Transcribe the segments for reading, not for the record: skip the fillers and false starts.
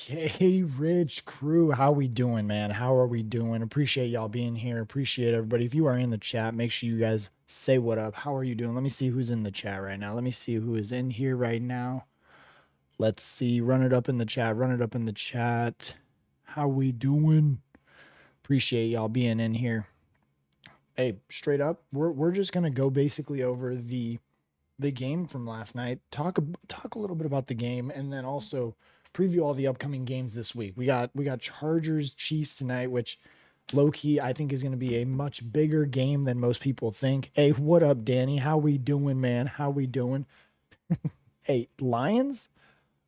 KRICH crew, how we doing, man? How are we doing? Appreciate y'all being here. Appreciate everybody. If you are in the chat, make sure you guys say what up. How are you doing? Let me see who's in the chat right now. Let me see who is in here right now. Let's see. Run it up in the chat. Run it up in the chat. How we doing? Appreciate y'all being in here. Hey, straight up, we're just gonna go basically over the game from last night. Talk a little bit about the game, and then also preview all the upcoming games this week. We got Chargers Chiefs tonight, which low key I think is going to be a much bigger game than most people think. Hey, what up, Danny? How we doing, man? How we doing? Hey, Lions?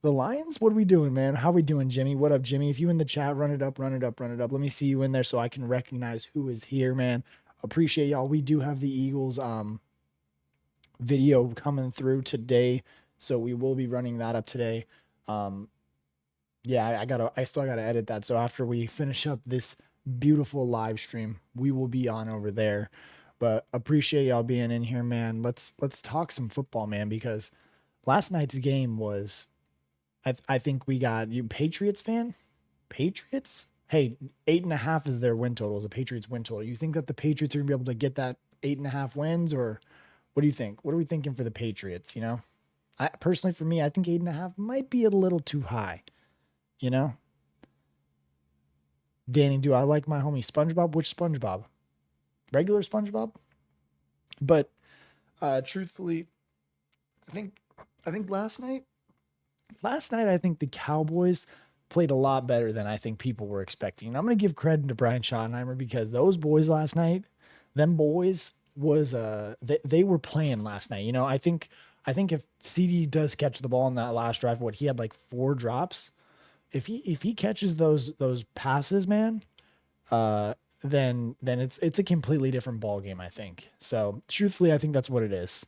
The Lions? What are we doing, man? How we doing, Jimmy? What up, Jimmy? If you in the chat, run it up, run it up, run it up. Let me see you in there so I can recognize who is here, man. Appreciate y'all. We do have the Eagles video coming through today, so we will be running that up today. Yeah, I still gotta edit that. So after we finish up this beautiful live stream, we will be on over there. But appreciate y'all being in here, man. Let's talk some football, man, because last night's game was, I think we got you Patriots fan? Patriots? Hey, 8.5 is their win total, is the Patriots win total. You think that the Patriots are gonna be able to get that 8.5 wins, or what do you think? What are we thinking for the Patriots? You know, I personally, for me, I think 8.5 might be a little too high. You know, Danny, do I like my homie SpongeBob? Which SpongeBob? Regular SpongeBob? But truthfully, I think last night, I think the Cowboys played a lot better than I think people were expecting. And I'm gonna give credit to Brian Schottenheimer, because those boys last night, them boys was they were playing last night. You know, I think if CD does catch the ball in that last drive, what he had like 4 drops. If he catches those passes, man, then it's a completely different ball game, I think. So truthfully, I think that's what it is.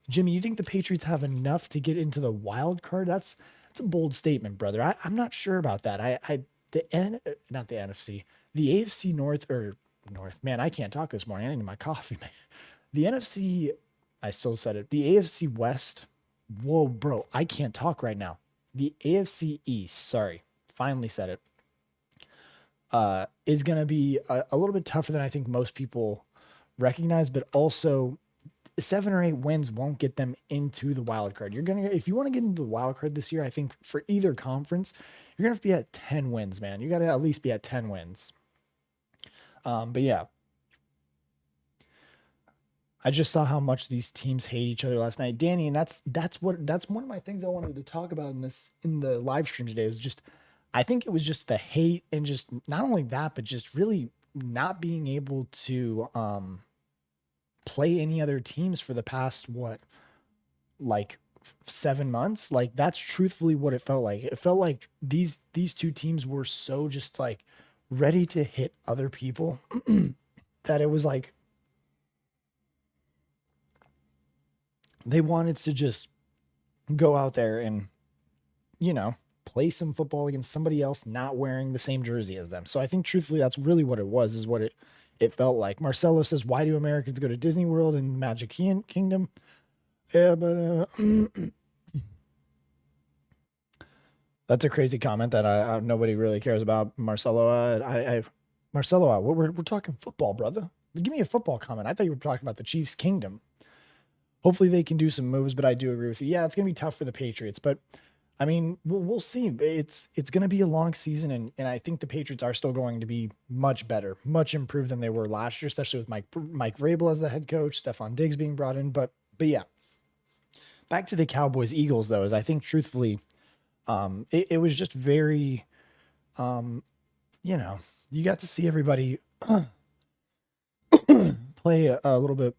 Jimmy, you think the Patriots have enough to get into the wild card? That's a bold statement, brother. I'm not sure about that. Not the NFC, the AFC North. Man, I can't talk this morning. I need my coffee, man. The NFC, I still said it. The AFC West. Whoa, bro, I can't talk right now. The AFC East, sorry, finally said it, is going to be a little bit tougher than I think most people recognize, but also 7 or 8 wins won't get them into the wild card. If you want to get into the wild card this year, I think for either conference, you're going to have to be at 10 wins, man. You got to at least be at 10 wins. But yeah, I just saw how much these teams hate each other last night, Danny, and that's one of my things I wanted to talk about in the live stream today. Is just, I think it was just the hate, and just not only that, but just really not being able to play any other teams for the past like 7 months. Like, that's truthfully what it felt like. It felt like these 2 teams were so just like ready to hit other people that it was like they wanted to just go out there and, you know, play some football against somebody else not wearing the same jersey as them. So I think truthfully that's really what it was, is what it felt like. Marcelo says, why do Americans go to Disney World and Magic Kingdom? Yeah, but that's a crazy comment that nobody really cares about, Marcelo. Marcelo, we're talking football, brother. Give me a football comment. I thought you were talking about the Chiefs' kingdom. Hopefully they can do some moves, but I do agree with you. Yeah, it's going to be tough for the Patriots, but I mean, we'll see. It's going to be a long season, and I think the Patriots are still going to be much better, much improved than they were last year, especially with Mike Vrabel as the head coach, Stephon Diggs being brought in. But yeah, back to the Cowboys Eagles though, is I think truthfully, it was just very, you know, you got to see everybody play a little bit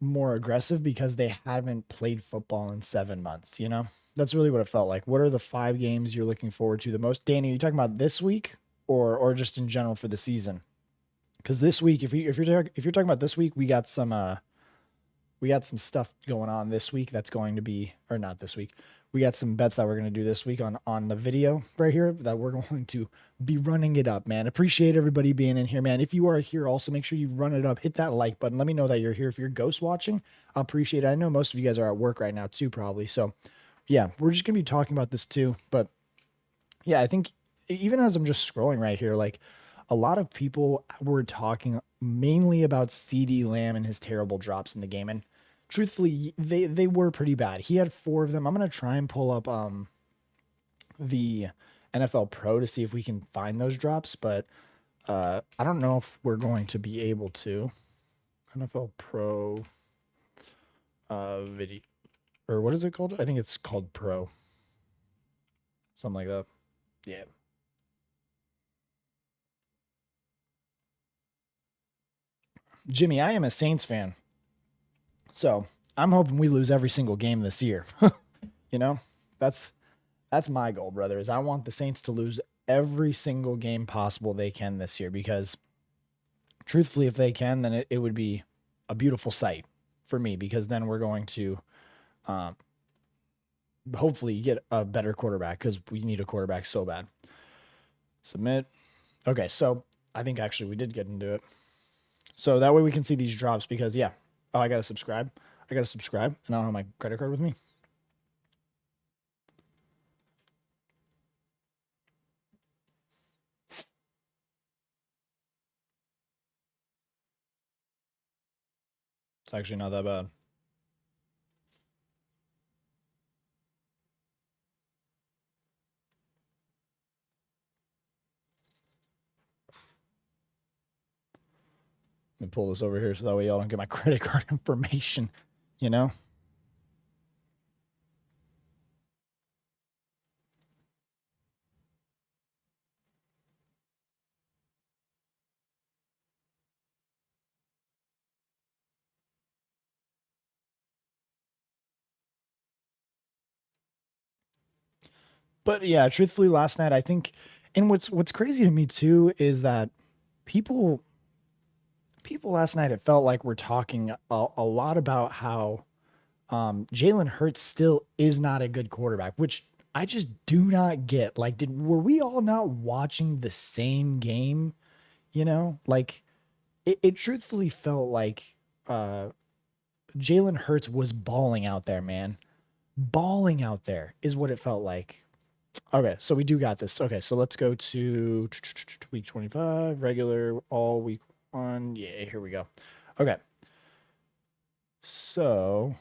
more aggressive, because they haven't played football in 7 months. You know, that's really what it felt like. What are the 5 games you're looking forward to the most? Danny, are you talking about this week or just in general for the season? Because this week, if you're talking about this week, we got some stuff going on this week that's going to be, or not this week. We got some bets that we're going to do this week on the video right here that we're going to be running it up, man. Appreciate everybody being in here, man. If you are here, also make sure you run it up. Hit that like button. Let me know that you're here. If you're ghost watching, I'll appreciate it. I know most of you guys are at work right now too, probably. So yeah, we're just gonna be talking about this too. But yeah, I think even as I'm just scrolling right here, like a lot of people were talking mainly about CD Lamb and his terrible drops in the game. And truthfully, they were pretty bad. He had 4 of them. I'm gonna try and pull up the NFL Pro to see if we can find those drops, but I don't know if we're going to be able to. NFL Pro video, or what is it called? I think it's called Pro, something like that. Yeah. Jimmy, I am a Saints fan, so I'm hoping we lose every single game this year. You know, that's that's my goal, brother. Is I want the Saints to lose every single game possible they can this year, because truthfully, if they can, then it would be a beautiful sight for me, because then we're going to um, hopefully get a better quarterback, because we need a quarterback so bad. Submit. Okay, so I think actually we did get into it. So that way we can see these drops, because yeah. Oh, I gotta subscribe. I gotta subscribe, and I don't have my credit card with me. It's actually not that bad. Let me pull this over here so that way y'all don't get my credit card information, you know? But yeah, truthfully, last night I think, and what's crazy to me too is that people people last night, it felt like we're talking a lot about how Jalen Hurts still is not a good quarterback, which I just do not get. Like, were we all not watching the same game? You know, like it truthfully felt like uh, Jalen Hurts was balling out there, man. Balling out there is what it felt like. Okay, so we do got this. Okay, so let's go to week 25, regular, all week 1. Yeah, here we go. Okay, so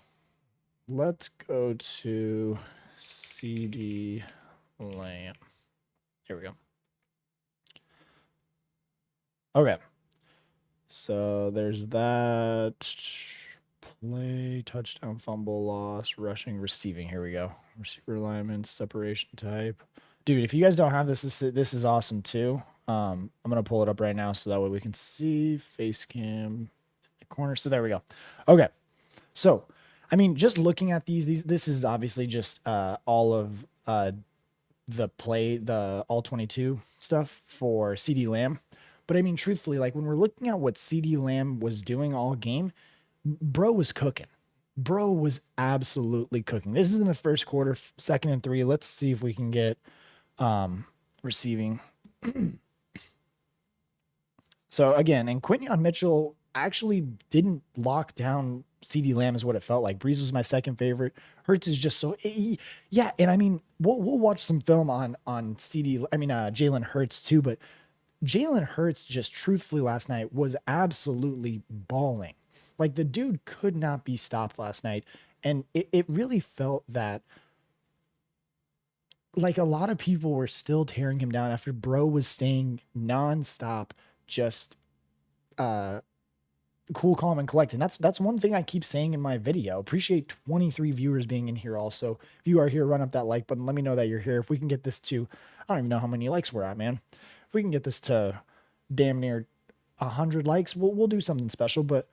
let's go to CD Lamb. Here we go. Okay, so there's that. Play, touchdown, fumble, loss, rushing, receiving. Here we go. Receiver alignment, separation type. Dude, if you guys don't have this, this is awesome too. I'm gonna pull it up right now so that way we can see face cam corner. So there we go. Okay. So, I mean, just looking at these this is obviously just all of the all 22 stuff for CD Lamb. But I mean, truthfully, like when we're looking at what CD Lamb was doing all game, bro was cooking. Bro was absolutely cooking. This is in the first quarter, 2nd and 3. Let's see if we can get receiving. So again, and Quinyon Mitchell actually didn't lock down CD Lamb, is what it felt like. Breeze was my second favorite. Hurts is just so yeah, and I mean we'll watch some film on CD. I mean Jalen Hurts too, but Jalen Hurts just truthfully last night was absolutely balling. Like the dude could not be stopped last night. And it really felt that like a lot of people were still tearing him down after bro was staying nonstop, just uh cool, calm, and collect. And that's one thing I keep saying in my video. Appreciate 23 viewers being in here also. If you are here, run up that like button. Let me know that you're here. If we can get this to, I don't even know how many likes we're at, man. If we can get this to damn near 100 likes, we'll do something special. But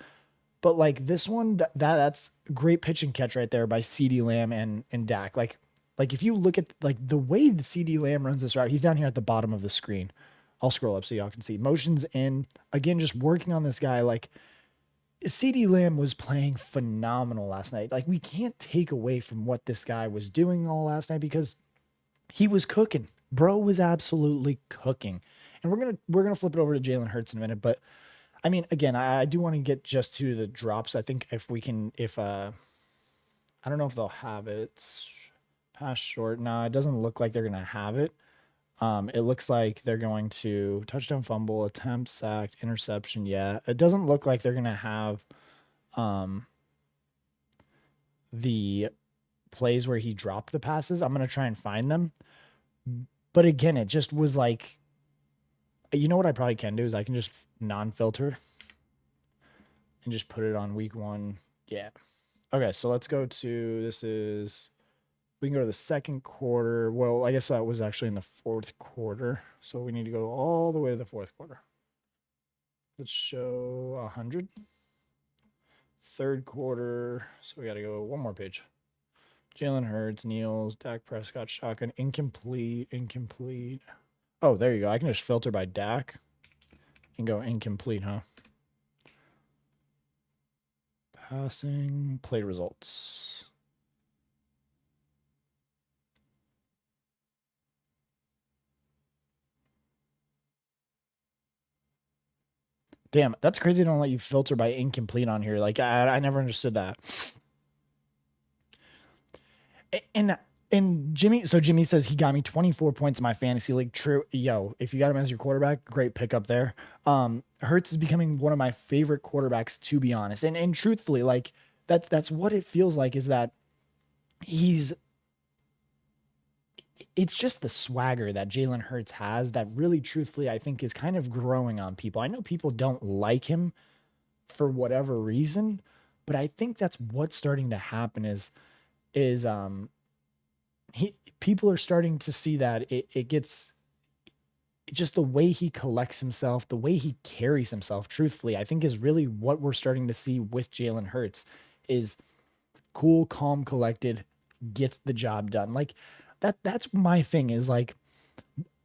like this one, that's great pitch and catch right there by CD Lamb and Dak. Like if you look at like the way the CD Lamb runs this route, he's down here at the bottom of the screen. I'll scroll up so y'all can see. Motions in, again, just working on this guy. Like CD Lamb was playing phenomenal last night. Like we can't take away from what this guy was doing all last night, because he was cooking. Bro was absolutely cooking. And we're gonna flip it over to Jalen Hurts in a minute, but I mean, again, I do want to get just to the drops. I think if we can, if I don't know if they'll have it. Pass short. Nah, it doesn't look like they're going to have it. It looks like they're going to touchdown, fumble, attempt, sack, interception. Yeah, it doesn't look like they're going to have the plays where he dropped the passes. I'm going to try and find them. But again, it just was like, you know what I probably can do is I can just non-filter and just put it on week 1. Yeah. Okay, so let's go to, we can go to the second quarter. Well, I guess that was actually in the fourth quarter. So we need to go all the way to the fourth quarter. Let's show 100. Third quarter. So we got to go one more page. Jalen Hurts, Niels, Dak Prescott, shotgun, incomplete. Oh, there you go. I can just filter by Dak and go incomplete, huh? Passing, play results. Damn, that's crazy. They don't let you filter by incomplete on here. Like, I never understood that. And Jimmy says he got me 24 points in my fantasy league. True. Yo, if you got him as your quarterback, great pickup there. Hurts is becoming one of my favorite quarterbacks, to be honest. And truthfully, like that's what it feels like, is that it's just the swagger that Jalen Hurts has that really, truthfully, I think is kind of growing on people. I know people don't like him for whatever reason, but I think that's what's starting to happen is people are starting to see that it gets just the way he collects himself, the way he carries himself, truthfully, I think is really what we're starting to see with Jalen Hurts is cool, calm, collected, gets the job done. Like that's my thing is like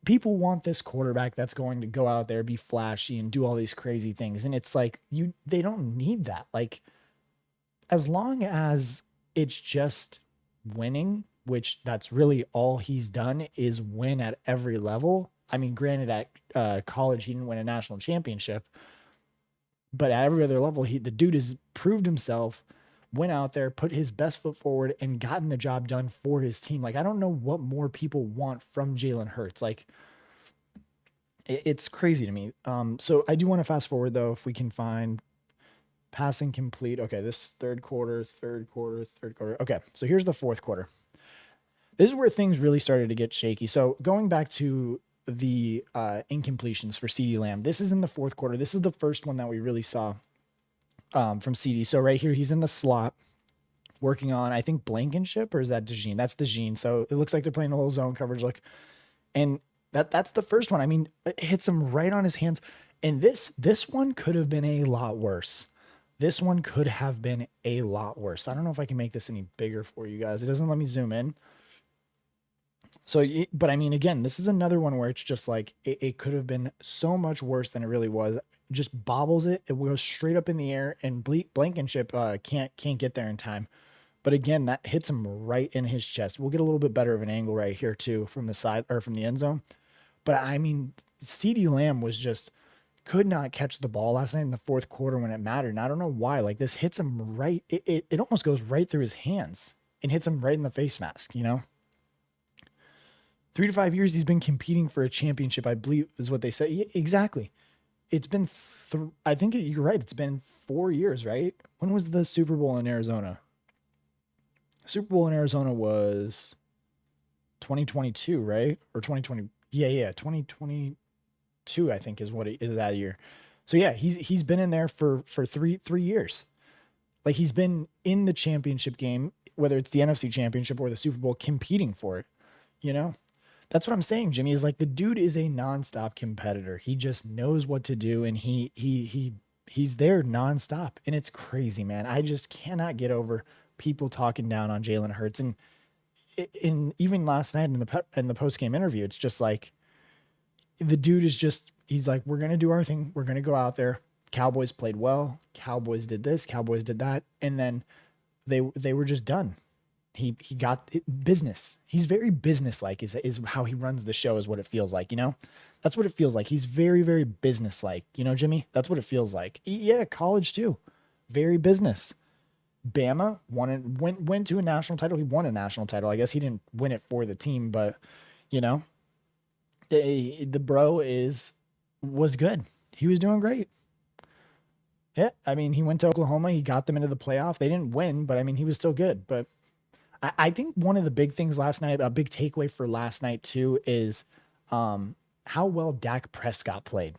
people want this quarterback that's going to go out there, be flashy and do all these crazy things. And it's like they don't need that. Like as long as it's just winning, which that's really all he's done is win at every level. I mean, granted at college, he didn't win a national championship, but at every other level, the dude has proved himself, went out there, put his best foot forward and gotten the job done for his team. Like, I don't know what more people want from Jalen Hurts. Like it's crazy to me. So I do want to fast forward though, if we can find passing complete. Okay. This third quarter. Okay. So here's the fourth quarter. This is where things really started to get shaky. So going back to the incompletions for CeeDee Lamb, this is in the fourth quarter. This is the first one that we really saw from CeeDee. So right here, he's in the slot working on, I think, Blankenship, or is that DeJean? That's DeJean. So it looks like they're playing a little zone coverage look. And that's the first one. I mean, it hits him right on his hands. And this one could have been a lot worse. This one could have been a lot worse. I don't know if I can make this any bigger for you guys. It doesn't let me zoom in. So, but I mean, again, this is another one where it's just like, it could have been so much worse than it really was. Just bobbles it. It goes straight up in the air and Blankenship can't get there in time. But again, that hits him right in his chest. We'll get a little bit better of an angle right here too, from the side or from the end zone. But I mean, CeeDee Lamb could not catch the ball last night in the fourth quarter when it mattered. And I don't know why, like this hits him right. It almost goes right through his hands and hits him right in the face mask, 3 to 5 years he's been competing for a championship, I believe is what they say. Yeah, exactly. It's been, I think you're right. It's been 4 years, right? When was the Super Bowl in Arizona? Super Bowl in Arizona was 2022, right? Or 2020. Yeah. 2022, I think is what it is that year. So yeah, he's been in there for 3 years. Like he's been in the championship game, whether it's the NFC championship or the Super Bowl, competing for it, That's what I'm saying, Jimmy, is like the dude is a nonstop competitor. He just knows what to do and he's there nonstop. And it's crazy, man. I just cannot get over people talking down on Jalen Hurts. And even last night in the post-game interview, it's just like the dude is just, he's like, we're going to do our thing. We're going to go out there. Cowboys played well. Cowboys did this. Cowboys did that. And then they were just done. He got business. He's very businesslike is how he runs the show is what it feels like, That's what it feels like. He's very, very businesslike, Jimmy? That's what it feels like. Yeah, college too. Very business. Bama went to a national title. He won a national title. I guess he didn't win it for the team, but you know, the bro was good. He was doing great. Yeah, I mean, he went to Oklahoma. He got them into the playoff. They didn't win, but I mean, he was still good. But I think one of the big things last night, a big takeaway for last night too, is how well Dak Prescott played.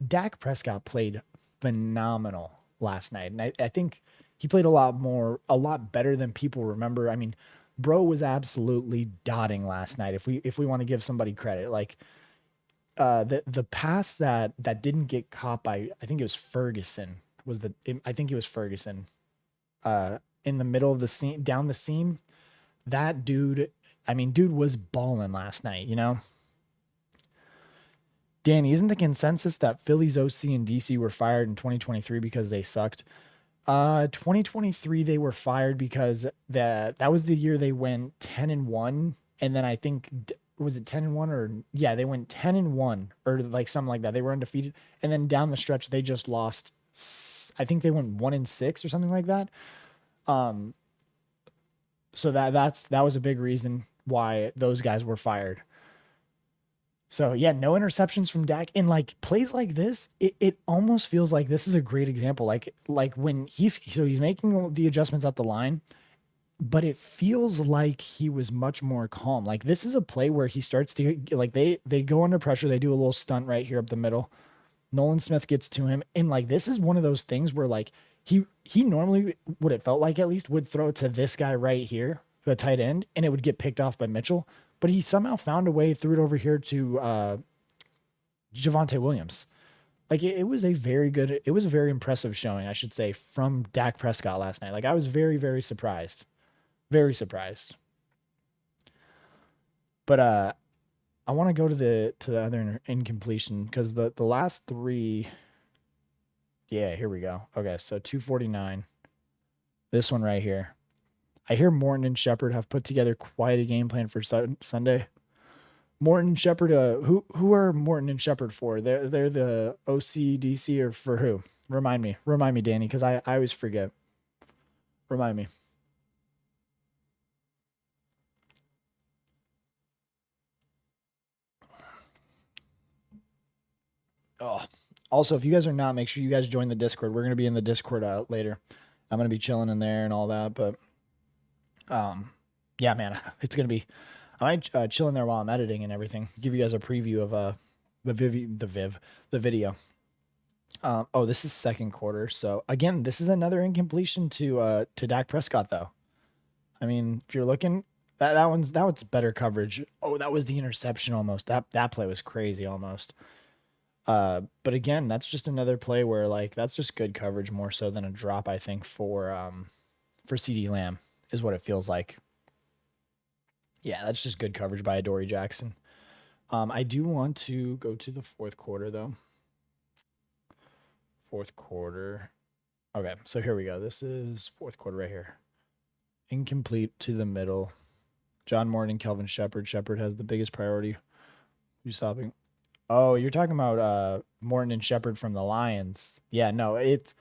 Dak Prescott played phenomenal last night, and I think he played a lot better than people remember. I mean, bro was absolutely dotting last night. If we want to give somebody credit, like the pass that didn't get caught by, I think it was Ferguson, I think it was Ferguson, in the middle of the seam, down the seam. That dude, I mean, dude was balling last night, you know? Danny, isn't the consensus that Philly's OC and DC were fired in 2023 because they sucked? 2023 they were fired because that was the year they went 10-1, and then I think was it 10-1, or yeah, they went 10-1 or like something like that. They were undefeated, and then down the stretch they just lost. I think they went 1-6 or something like that. So that was a big reason why those guys were fired. So yeah, no interceptions from Dak. And like plays like this, it almost feels like this is a great example. Like when he's making the adjustments at the line, but it feels like he was much more calm. Like this is a play where he starts to, like, they go under pressure, they do a little stunt right here up the middle. Nolan Smith gets to him, and like this is one of those things where like he normally, what it felt like at least, would throw it to this guy right here, the tight end, and it would get picked off by Mitchell. But he somehow found a way, threw it over here to Javonte Williams. Like it was a very good, it was a very impressive showing, I should say, from Dak Prescott last night. Like I was very, very surprised. Very surprised. But I want to go to the other incompletion, because the last three. Yeah, here we go. Okay, so 249. This one right here. I hear Morton and Shepard have put together quite a game plan for Sunday. Morton and Shepard, who are Morton and Shepard for? They're the OCDC, or for who? Remind me, Danny, because I always forget. Remind me. Oh, also, if you guys are not, make sure you guys join the Discord. We're gonna be in the Discord later. I'm gonna be chilling in there and all that, but yeah, man, it's gonna be. I might chill in there while I'm editing and everything. Give you guys a preview of the video. Oh, this is second quarter. So again, this is another incompletion to Dak Prescott, though. I mean, if you're looking, that one's better coverage. Oh, that was the interception almost. That play was crazy almost. But again, that's just another play where like that's just good coverage more so than a drop, I think, for CD Lamb is what it feels like. Yeah, that's just good coverage by Adoree Jackson. I do want to go to the fourth quarter though. Fourth quarter. Okay, so here we go. This is fourth quarter right here. Incomplete to the middle. John Morton, Kelvin Shepard. Shepard has the biggest priority. Who's stopping? Oh, you're talking about Morton and Shepard from the Lions. Yeah, no, it's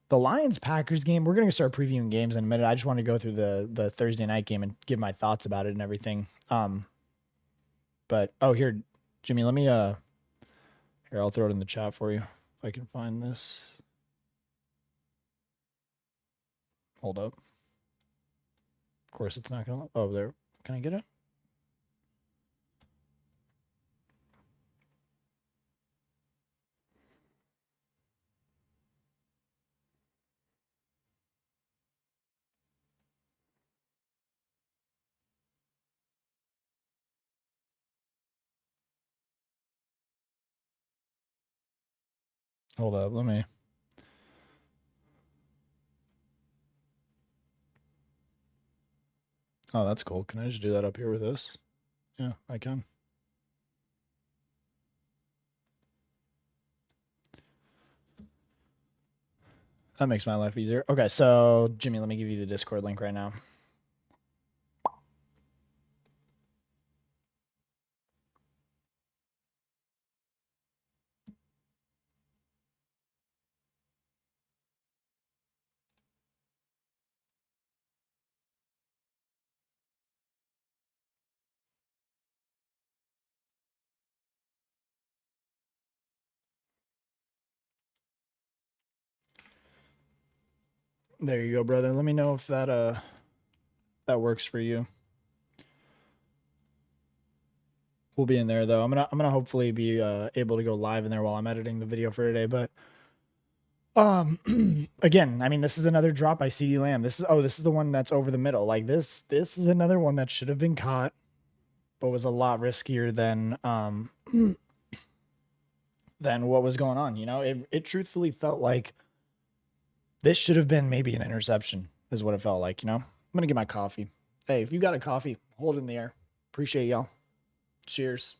the Lions Packers game. We're gonna start previewing games in a minute. I just want to go through the Thursday night game and give my thoughts about it and everything. But oh, here, Jimmy, let me here, I'll throw it in the chat for you if I can find this. Hold up. Of course, it's not gonna. Oh, there. Can I get it? Hold up. Let me. Oh, that's cool. Can I just do that up here with this? Yeah, I can. That makes my life easier. Okay, so Jimmy, let me give you the Discord link right now. There you go, brother. Let me know if that works for you. We'll be in there though. I'm gonna hopefully be able to go live in there while I'm editing the video for today. But again, I mean, this is another drop by CeeDee Lamb. This is the one that's over the middle. Like this is another one that should have been caught, but was a lot riskier than than what was going on. You know, it truthfully felt like this should have been maybe an interception, is what it felt like. You know, I'm gonna get my coffee. Hey, if you got a coffee, hold it in the air. Appreciate y'all. Cheers.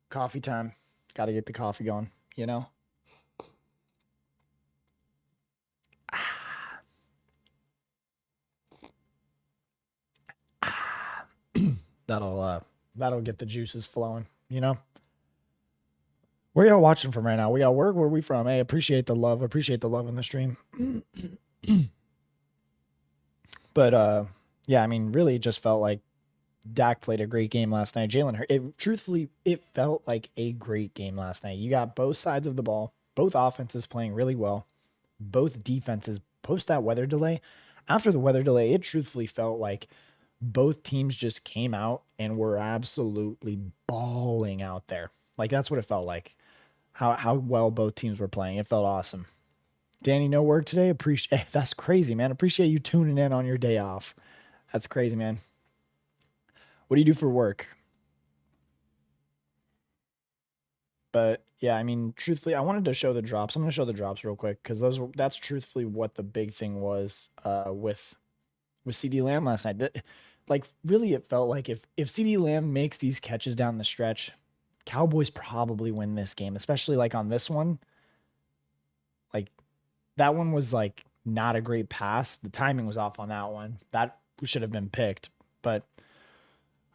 Coffee time. Got to get the coffee going, you know? That'll get the juices flowing, you know? Where y'all watching from right now? We got work? Where are we from? Hey, appreciate the love. Appreciate the love in the stream. But yeah, I mean, really it just felt like Dak played a great game last night. Jalen Hurts, truthfully, it felt like a great game last night. You got both sides of the ball, both offenses playing really well, both defenses post that weather delay. After the weather delay, it truthfully felt like both teams just came out and were absolutely balling out there. Like that's what it felt like. How well both teams were playing. It felt awesome. Danny, no work today? Appreciate that's crazy, man. Appreciate you tuning in on your day off. That's crazy, man. What do you do for work? But yeah, I mean, truthfully, I wanted to show the drops. I'm going to show the drops real quick because that's truthfully what the big thing was with CeeDee Lamb last night. Like really, it felt like if CeeDee Lamb makes these catches down the stretch, Cowboys probably win this game, especially like on this one. Like that one was like not a great pass. The timing was off on that one. That should have been picked, but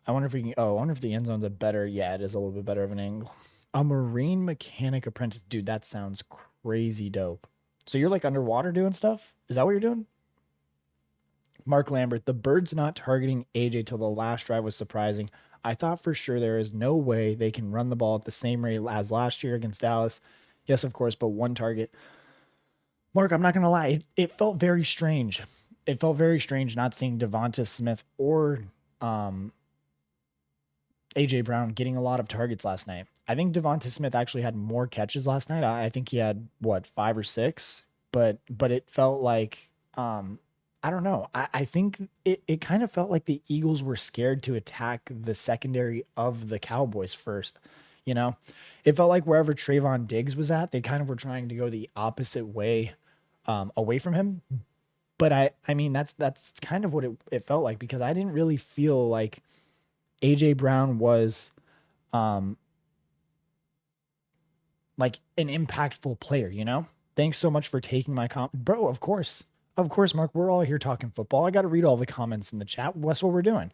I wonder if we can. Oh, I wonder if the end zone's a better. Yeah, it is a little bit better of an angle. A marine mechanic apprentice, dude. That sounds crazy dope. So you're like underwater doing stuff? Is that what you're doing? Mark Lambert, the Birds not targeting AJ till the last drive was surprising. I thought for sure there is no way they can run the ball at the same rate as last year against Dallas. Yes, of course, but one target. Mark, I'm not gonna lie, it felt very strange. It felt very strange not seeing Devonta Smith or AJ Brown getting a lot of targets last night. I think Devonta Smith actually had more catches last night. I think he had what 5 or 6, but it felt like I don't know. I think it kind of felt like the Eagles were scared to attack the secondary of the Cowboys first. You know, it felt like wherever Trayvon Diggs was at, they kind of were trying to go the opposite way away from him. But I mean, that's kind of what it felt like because I didn't really feel like AJ Brown was like an impactful player, you know? Thanks so much for taking my bro, of course. Of course, Mark, we're all here talking football. I got to read all the comments in the chat. That's what we're doing.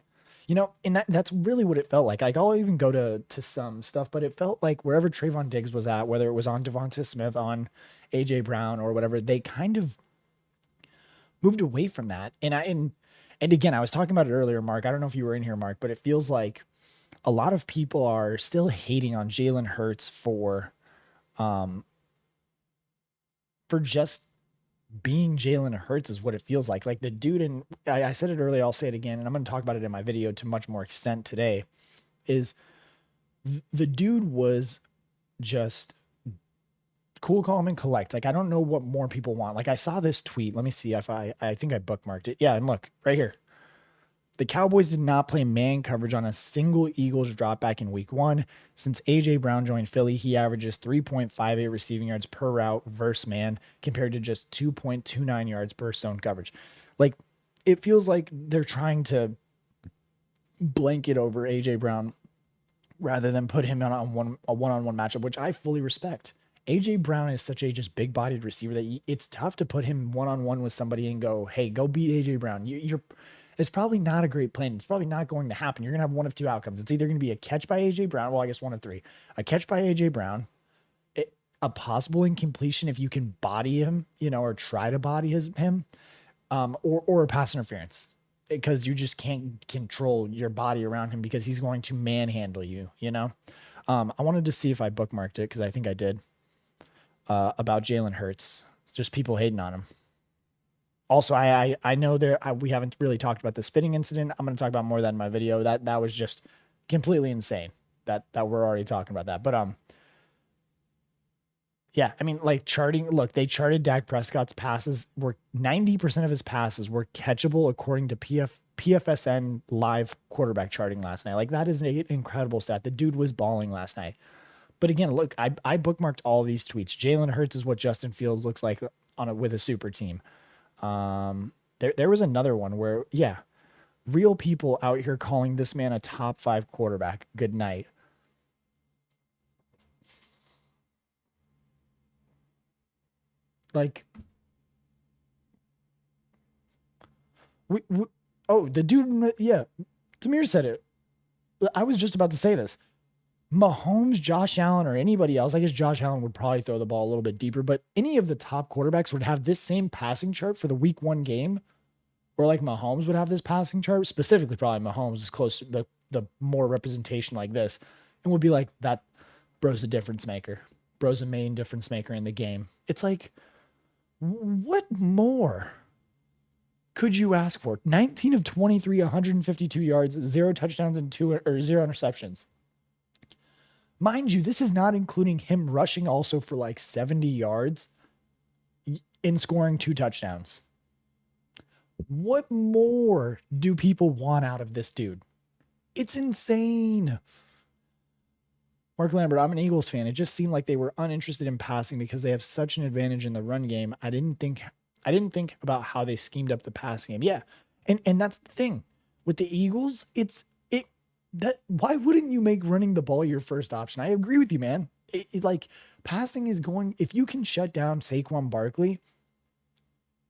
You know, and that's really what it felt like. Like I'll even go to some stuff, but it felt like wherever Trayvon Diggs was at, whether it was on Devonta Smith, on AJ Brown or whatever, they kind of moved away from that. And again, I was talking about it earlier, Mark. I don't know if you were in here, Mark, but it feels like a lot of people are still hating on Jalen Hurts for just being Jalen Hurts is what it feels like. Like the dude, and I said it earlier, I'll say it again, and I'm going to talk about it in my video to much more extent today, is the dude was just cool, calm, and collect. Like, I don't know what more people want. Like, I saw this tweet. Let me see if I think I bookmarked it. Yeah, and look, right here. The Cowboys did not play man coverage on a single Eagles drop back in week 1. Since A.J. Brown joined Philly, he averages 3.58 receiving yards per route versus man compared to just 2.29 yards per zone coverage. Like, it feels like they're trying to blanket over A.J. Brown rather than put him on a one-on-one matchup, which I fully respect. A.J. Brown is such a just big-bodied receiver that it's tough to put him one-on-one with somebody and go, hey, go beat A.J. Brown. It's probably not a great plan. It's probably not going to happen. You're going to have one of two outcomes. It's either going to be a catch by A.J. Brown. Well, I guess one of three. A catch by A.J. Brown, a possible incompletion if you can body him, you know, or try to body him, or a pass interference because you just can't control your body around him because he's going to manhandle you, you know? I wanted to see if I bookmarked it because I think I did, about Jalen Hurts. It's just people hating on him. Also, I know we haven't really talked about the spitting incident. I'm going to talk about more of that in my video. That was just completely insane. That we're already talking about that. But yeah, I mean, like charting. Look, they charted Dak Prescott's passes were 90% of his passes were catchable according to PFSN live quarterback charting last night. Like that is an incredible stat. The dude was balling last night. But again, look, I bookmarked all these tweets. Jalen Hurts is what Justin Fields looks like with a super team. There was another one where, yeah, real people out here calling this man a top 5 quarterback. Good night. Like, oh, the dude, yeah, Demir said it. I was just about to say this. Mahomes, Josh Allen, or anybody else, I guess Josh Allen would probably throw the ball a little bit deeper, but any of the top quarterbacks would have this same passing chart for the week 1 game, or like Mahomes would have this passing chart, specifically probably Mahomes is close to the more representation like this, and would be like, that bro's a difference maker. Bro's a main difference maker in the game. It's like, what more could you ask for? 19 of 23, 152 yards, 0 touchdowns, and 0 interceptions. Mind you, this is not including him rushing also for like 70 yards in scoring 2 touchdowns. What more do people want out of this dude? It's insane. Mark Lambert, I'm an Eagles fan. It just seemed like they were uninterested in passing because they have such an advantage in the run game. I didn't think about how they schemed up the passing game. Yeah. And that's the thing. With the Eagles, why wouldn't you make running the ball your first option? I agree with you, man. Like passing is going, if you can shut down Saquon Barkley,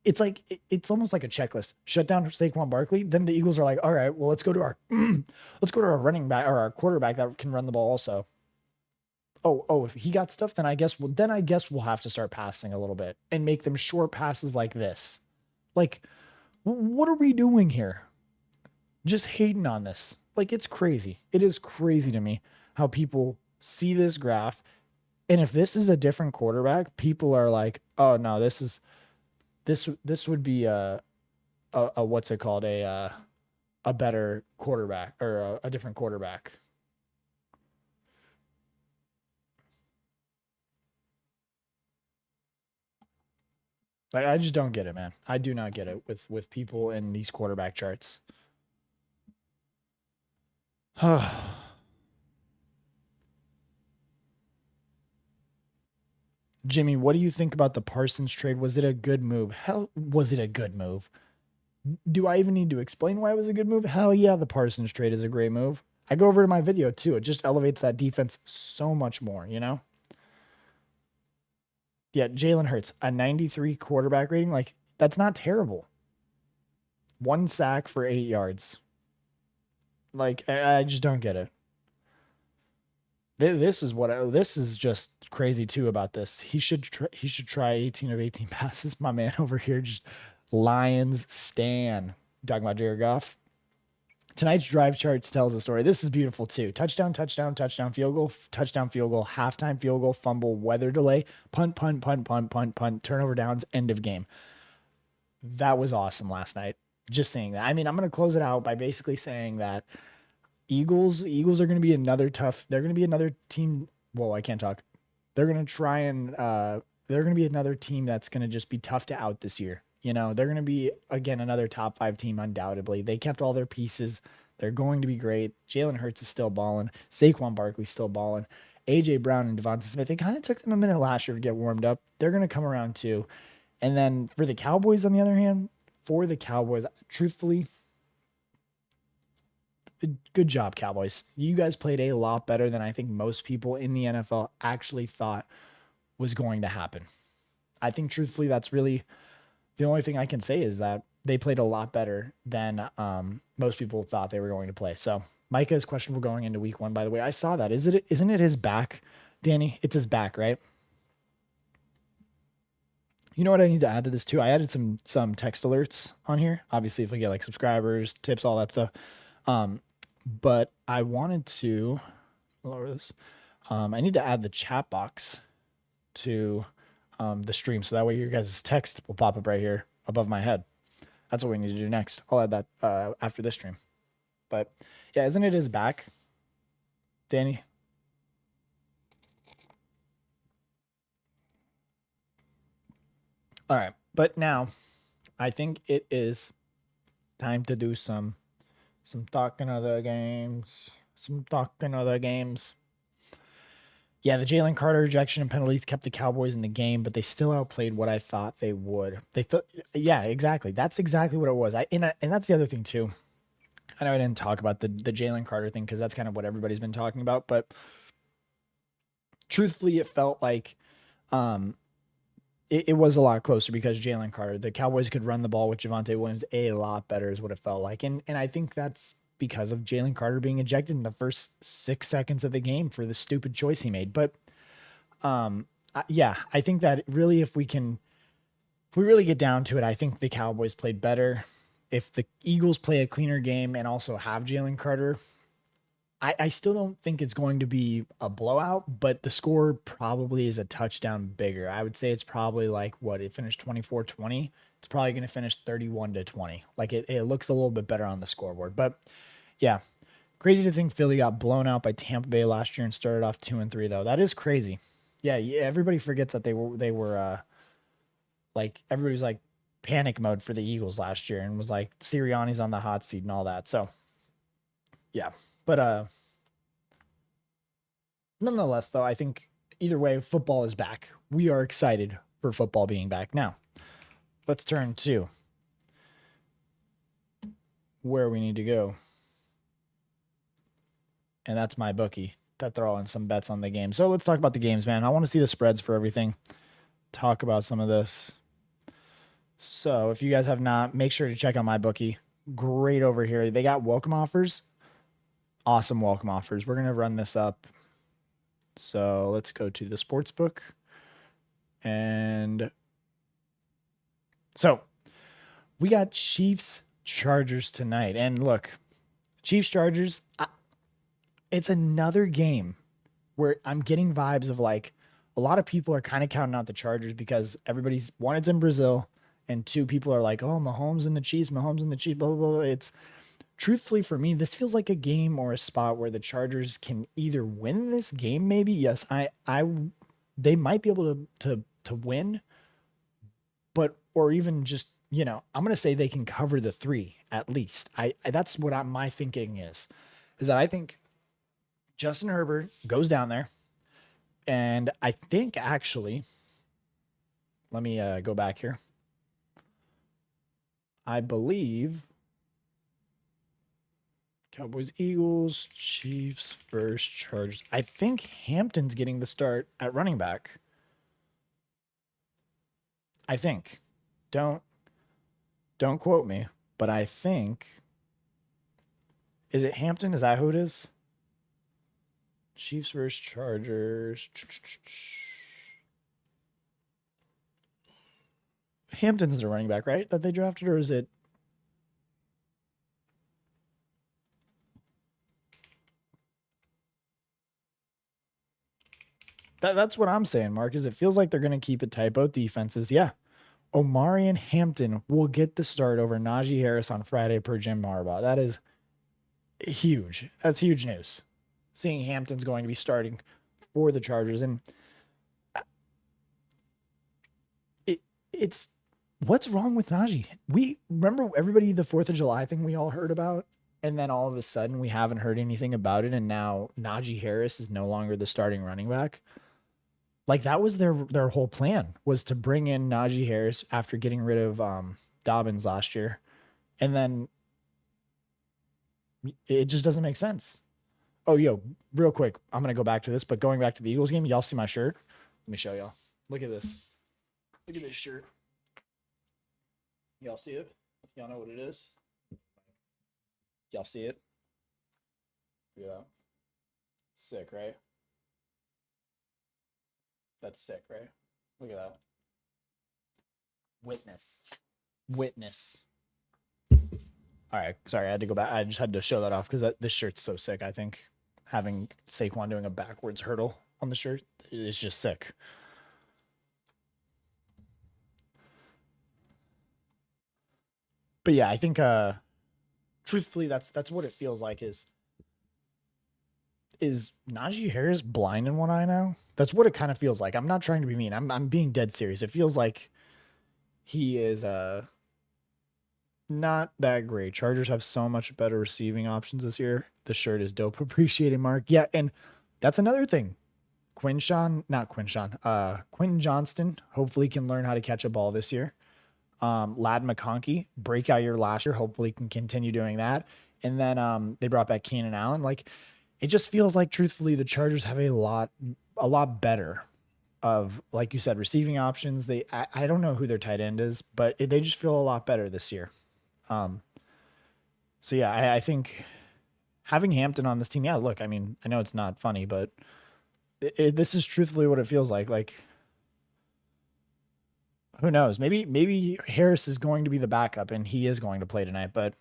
it's like, it's almost like a checklist. Shut down Saquon Barkley. Then the Eagles are like, all right, well, let's go to our running back or our quarterback that can run the ball also. Oh, if he got stuff, then I guess we'll have to start passing a little bit and make them short passes like this. Like, what are we doing here? Just hating on this. Like, it's crazy. It is crazy to me how people see this graph. And if this is a different quarterback, people are like, oh no, this would be a what's it called? A better quarterback or a different quarterback. Like, I just don't get it, man. I do not get it with people in these quarterback charts. Jimmy, what do you think about the Parsons trade? Was it a good move? Hell, was it a good move? Do I even need to explain why it was a good move? Hell yeah, the Parsons trade is a great move. I go over to my video too. It just elevates that defense so much more, you know? Yeah, Jalen Hurts, a 93 quarterback rating. Like, that's not terrible. 1 sack for 8 yards. Like, I just don't get it. This is just crazy too about this. He should try 18 of 18 passes. My man over here just Lions stan. Talking about Jared Goff. Tonight's drive charts tells a story. This is beautiful too. Touchdown, touchdown, touchdown, field goal, touchdown, field goal, halftime field goal, fumble, weather delay, punt, punt, punt, punt, punt, punt, turnover downs, end of game. That was awesome last night. Just saying that. I mean, I'm going to close it out by basically saying that Eagles are going to be another tough. They're going to be another team. Whoa, I can't talk. They're going to try and they're going to be another team that's going to just be tough to out this year. You know, they're going to be, again, another top 5 team, undoubtedly. They kept all their pieces. They're going to be great. Jalen Hurts is still balling. Saquon Barkley's still balling. A.J. Brown and Devonta Smith, it kind of took them a minute last year to get warmed up. They're going to come around too. And then for the Cowboys, on the other hand, truthfully, good job, Cowboys. You guys played a lot better than I think most people in the NFL actually thought was going to happen. I think, truthfully, that's really the only thing I can say is that they played a lot better than most people thought they were going to play. So Micah is questionable going into week 1, by the way. I saw that. Isn't it his back, Danny? It's his back, right? You know what I need to add to this too? I added some text alerts on here. Obviously, if we get like subscribers, tips, all that stuff. But I wanted to lower this. I need to add the chat box to the stream, so that way your guys' text will pop up right here above my head. That's what we need to do next. I'll add that after this stream. But yeah, isn't it his back, Danny? All right, but now I think it is time to do some talking other games. Some talking other games. Yeah, the Jalen Carter rejection and penalties kept the Cowboys in the game, but they still outplayed what I thought they would. They thought, yeah, exactly. That's exactly what it was. And that's the other thing too. I know I didn't talk about the Jalen Carter thing because that's kind of what everybody's been talking about, but truthfully, it felt like it was a lot closer because Jalen Carter, the Cowboys could run the ball with Javonte Williams a lot better, is what it felt like, and I think that's because of Jalen Carter being ejected in the first 6 seconds of the game for the stupid choice he made. But yeah, I think that really, if we really get down to it, I think the Cowboys played better. If the Eagles play a cleaner game and also have Jalen Carter, I still don't think it's going to be a blowout, but the score probably is a touchdown bigger. I would say it's probably like what it finished 24-20. It's probably going to finish 31-20. Like it looks a little bit better on the scoreboard. But yeah, crazy to think Philly got blown out by Tampa Bay last year and started off 2-3 though. That is crazy. Yeah, everybody forgets that they were like everybody's like panic mode for the Eagles last year and was like Sirianni's on the hot seat and all that. So yeah. But nonetheless, though, I think either way, football is back. We are excited for football being back. Now, let's turn to where we need to go. And that's my bookie to throw in some bets on the game. So let's talk about the games, man. I want to see the spreads for everything. Talk about some of this. So if you guys have not, make sure to check out my bookie. Great over here. They got welcome offers. Awesome welcome offers. We're going to run this up. So let's go to the sports book. And so we got Chiefs Chargers tonight. And look, Chiefs Chargers, it's another game where I'm getting vibes of like a lot of people are kind of counting out the Chargers because everybody's one, it's in Brazil, and two, people are like, oh, Mahomes and the Chiefs, blah, blah, blah. It's truthfully for me, this feels like a game or a spot where the Chargers can either win this game, maybe. Yes, they might be able to win, but or even just, I'm going to say they can cover the 3 at least. That's what my thinking is that I think Justin Herbert goes down there, and I think actually, let me go back here. I believe Cowboys, Eagles, Chiefs versus Chargers. I think Hampton's getting the start at running back. I think. Don't quote me, but I think. Is it Hampton? Is that who it is? Chiefs versus Chargers. Hampton's the running back, right? That they drafted, or is it? That's what I'm saying, Mark, is it feels like they're going to keep it tight. Both defenses, yeah. Omari and Hampton will get the start over Najee Harris on Friday per Jim Harbaugh. That is huge. That's huge news. Seeing Hampton's going to be starting for the Chargers. And it's what's wrong with Najee? We remember everybody the 4th of July thing we all heard about, and then all of a sudden we haven't heard anything about it, and now Najee Harris is no longer the starting running back. Like that was their whole plan, was to bring in Najee Harris after getting rid of Dobbins last year. And then it just doesn't make sense. Oh, yo, real quick, I'm going to go back to this, but going back to the Eagles game, y'all see my shirt? Let me show y'all. Look at this. Look at this shirt. Y'all see it? Y'all know what it is? Y'all see it? Look at that. Sick, right? That's sick, right? Look at that. Witness. All right, sorry, I had to go back. I just had to show that off because this shirt's so sick. I think having Saquon doing a backwards hurdle on the shirt is just sick. But yeah, I think truthfully that's what it feels like is Najee Harris blind in one eye now? That's what it kind of feels like. I'm not trying to be mean. I'm being dead serious. It feels like he is not that great. Chargers have so much better receiving options this year. The shirt is dope. Appreciating Mark. Yeah, and that's another thing. Quentin Johnston hopefully can learn how to catch a ball this year. Lad McConkey, breakout year last year, hopefully can continue doing that. And then they brought back Keenan Allen. Like, it just feels like, truthfully, the Chargers have a lot better of, like you said, receiving options. I don't know who their tight end is, but they just feel a lot better this year. Um, so yeah, I think having Hampton on this team, yeah, look, I mean, I know it's not funny, but this is truthfully what it feels like. Like, who knows? Maybe Harris is going to be the backup and he is going to play tonight, but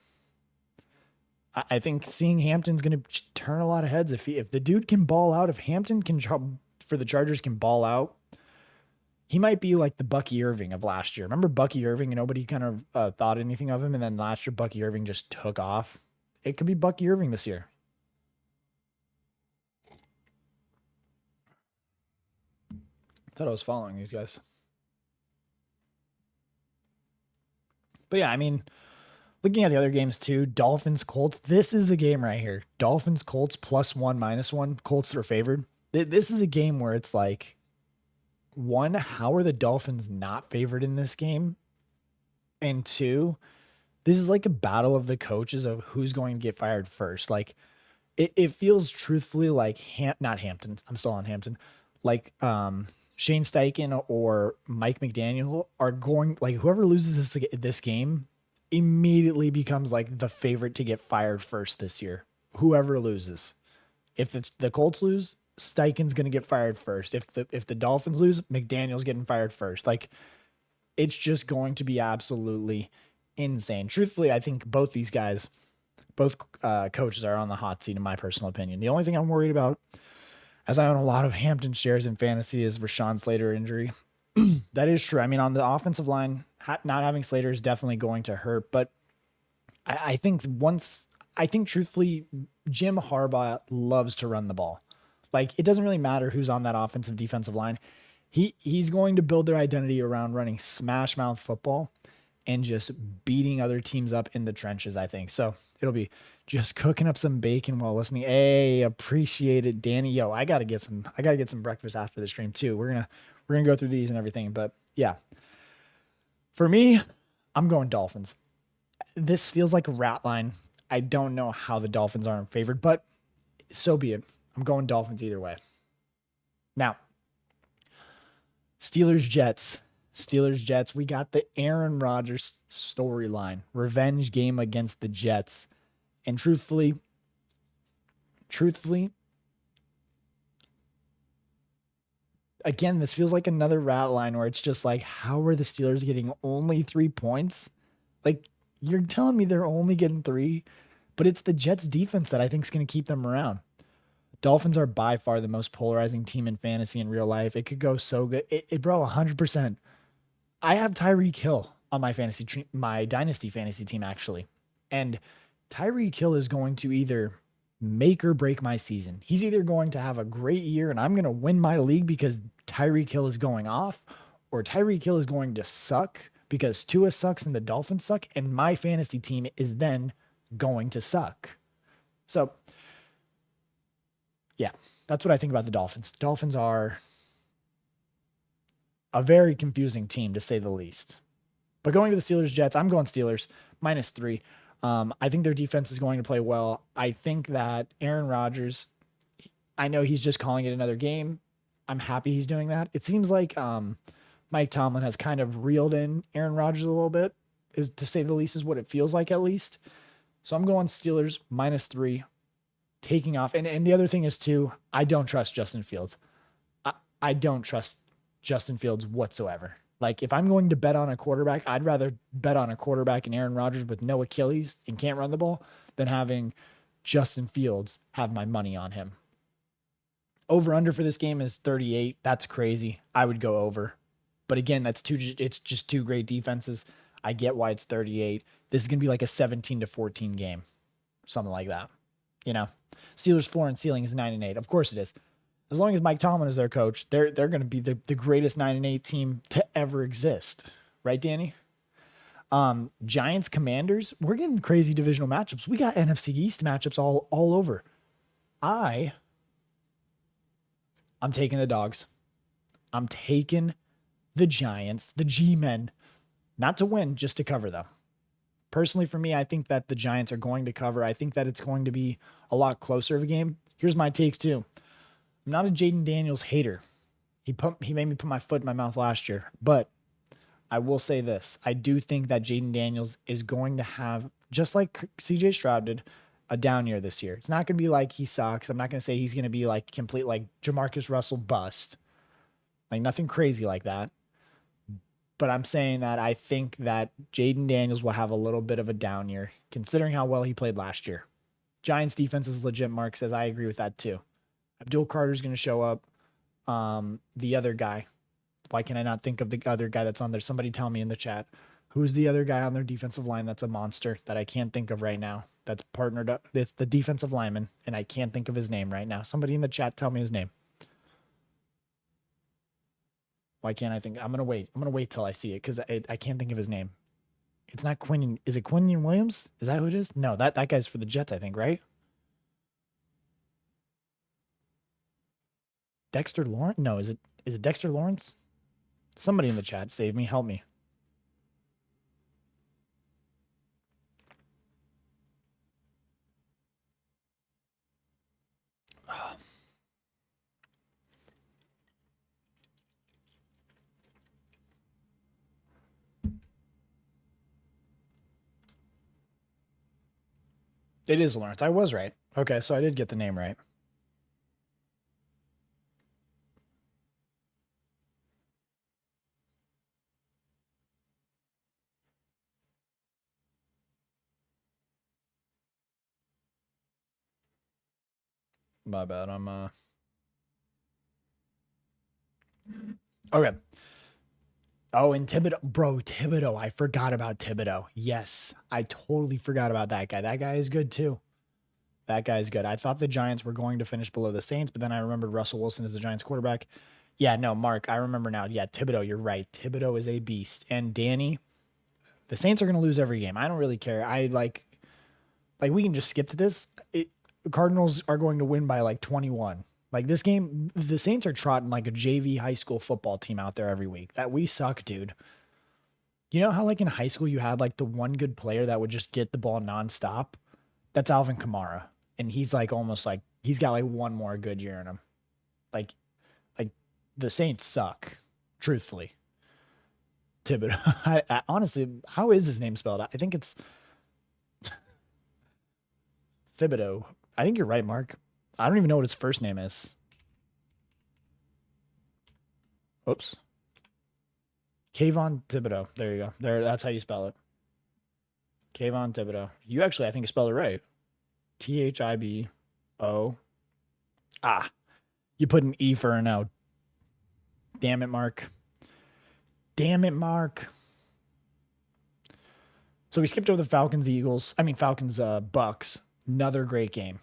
I think seeing Hampton's going to turn a lot of heads if the dude can ball out, if Hampton can for the Chargers can ball out, he might be like the Bucky Irving of last year. Remember Bucky Irving and nobody kind of thought anything of him, and then last year Bucky Irving just took off. It could be Bucky Irving this year. Thought I was following these guys. But yeah, I mean, looking at the other games too, Dolphins, Colts, this is a game right here. Dolphins, Colts, +1, -1. Colts are favored. This is a game where it's like, one, how are the Dolphins not favored in this game? And two, this is like a battle of the coaches of who's going to get fired first. Like, it feels truthfully like not Hampton. I'm still on Hampton. Like, Shane Steichen or Mike McDaniel are going, like, whoever loses this game immediately becomes like the favorite to get fired first this year. Whoever loses. If the Colts lose, Steichen's going to get fired first. If the Dolphins lose, McDaniel's getting fired first. Like, it's just going to be absolutely insane. Truthfully, I think both these guys, both coaches are on the hot seat in my personal opinion. The only thing I'm worried about, as I own a lot of Hampton shares in fantasy, is Rashawn Slater injury. That is true. I mean, on the offensive line, not having Slater is definitely going to hurt. But I think truthfully, Jim Harbaugh loves to run the ball. Like, it doesn't really matter who's on that offensive defensive line. He's going to build their identity around running smash mouth football and just beating other teams up in the trenches, I think. So it'll be just cooking up some bacon while listening. Hey, appreciate it, Danny. Yo, I gotta get some breakfast after the stream too. We're gonna go through these and everything. But yeah, for me, I'm going Dolphins. This feels like a rat line. I don't know how the Dolphins aren't favored, but so be it. I'm going Dolphins either way. Now, Steelers, Jets. We got the Aaron Rodgers storyline, revenge game against the Jets. And truthfully, again, this feels like another rat line where it's just like, how are the Steelers getting only 3 points? Like, you're telling me they're only getting 3, but it's the Jets defense that I think is going to keep them around. Dolphins are by far the most polarizing team in fantasy in real life. It could go so good. Bro, 100%. I have Tyreek Hill on my dynasty fantasy team, actually. And Tyreek Hill is going to either make or break my season. He's either going to have a great year and I'm going to win my league because Tyreek Hill is going off, or Tyreek Hill is going to suck because Tua sucks and the Dolphins suck, and my fantasy team is then going to suck. So, yeah, that's what I think about the Dolphins. Dolphins are a very confusing team, to say the least. But going to the Steelers, Jets, I'm going Steelers, -3. I think their defense is going to play well. I think that Aaron Rodgers, I know he's just calling it another game. I'm happy he's doing that. It seems like Mike Tomlin has kind of reeled in Aaron Rodgers a little bit, to say the least, is what it feels like at least. So I'm going Steelers -3, taking off. And the other thing is, too, I don't trust Justin Fields. I don't trust Justin Fields whatsoever. Like, if I'm going to bet on a quarterback, I'd rather bet on a quarterback in Aaron Rodgers with no Achilles and can't run the ball than having Justin Fields have my money on him. Over under for this game is 38. That's crazy. I would go over. But again, it's just two great defenses. I get why it's 38. this is going to be like a 17-14 game, something like that. You know, Steelers' floor and ceiling is 9-8. Of course it is. As long as Mike Tomlin is their coach, they're going to be the greatest 9-8 team to ever exist. Right, Danny? Giants, Commanders, we're getting crazy divisional matchups. We got NFC East matchups all over. I'm taking the dogs. I'm taking the Giants, the G-men, not to win, just to cover them. Personally, for me, I think that the Giants are going to cover. I think that it's going to be a lot closer of a game. Here's my take, too. I'm not a Jaden Daniels hater. He made me put my foot in my mouth last year. But I will say this. I do think that Jaden Daniels is going to have, just like CJ Stroud did, a down year this year. It's not going to be like he sucks. I'm not going to say he's going to be like complete like Jamarcus Russell bust. Like nothing crazy like that. But I'm saying that I think that Jaden Daniels will have a little bit of a down year, considering how well he played last year. Giants defense is legit. Mark says I agree with that too. Abdul Carter's going to show up. The other guy. Why can I not think of the other guy that's on there? Somebody tell me in the chat. Who's the other guy on their defensive line that's a monster that I can't think of right now? That's partnered up. It's the defensive lineman, and I can't think of his name right now. Somebody in the chat tell me his name. Why can't I think? I'm going to wait. I'm going to wait till I see it because I can't think of his name. It's not Quinion. Is it Quinion Williams? Is that who it is? No, that guy's for the Jets, I think, right? Dexter Lawrence? No, is it Dexter Lawrence? Somebody in the chat, save me, help me. Oh. It is Lawrence. I was right. Okay, so I did get the name right. My bad. I'm okay. Oh, and Thibodeau, bro, Thibodeau. I forgot about Thibodeau. Yes, I totally forgot about that guy. That guy is good too. That guy's good. I thought the Giants were going to finish below the Saints, but then I remembered Russell Wilson is the Giants quarterback. Yeah, no, Mark, I remember now. Yeah, Thibodeau, you're right. Thibodeau is a beast. And Danny, the Saints are going to lose every game. I don't really care. I like we can just skip to this. The Cardinals are going to win by like 21. Like this game, the Saints are trotting like a JV high school football team out there every week. That we suck, dude. You know how like in high school you had like the one good player that would just get the ball nonstop? That's Alvin Kamara. And he's like almost like he's got like one more good year in him. Like the Saints suck, truthfully. Thibodeau. I honestly, how is his name spelled? I think it's Thibodeau. I think you're right, Mark. I don't even know what his first name is. Oops. Kayvon Thibodeau. There you go. There, that's how you spell it. Kayvon Thibodeau. You actually, I think, spelled it right. Thibo. Ah, you put an E for an O. Damn it, Mark. Damn it, Mark. So we skipped over the Falcons, Bucks. Another great game.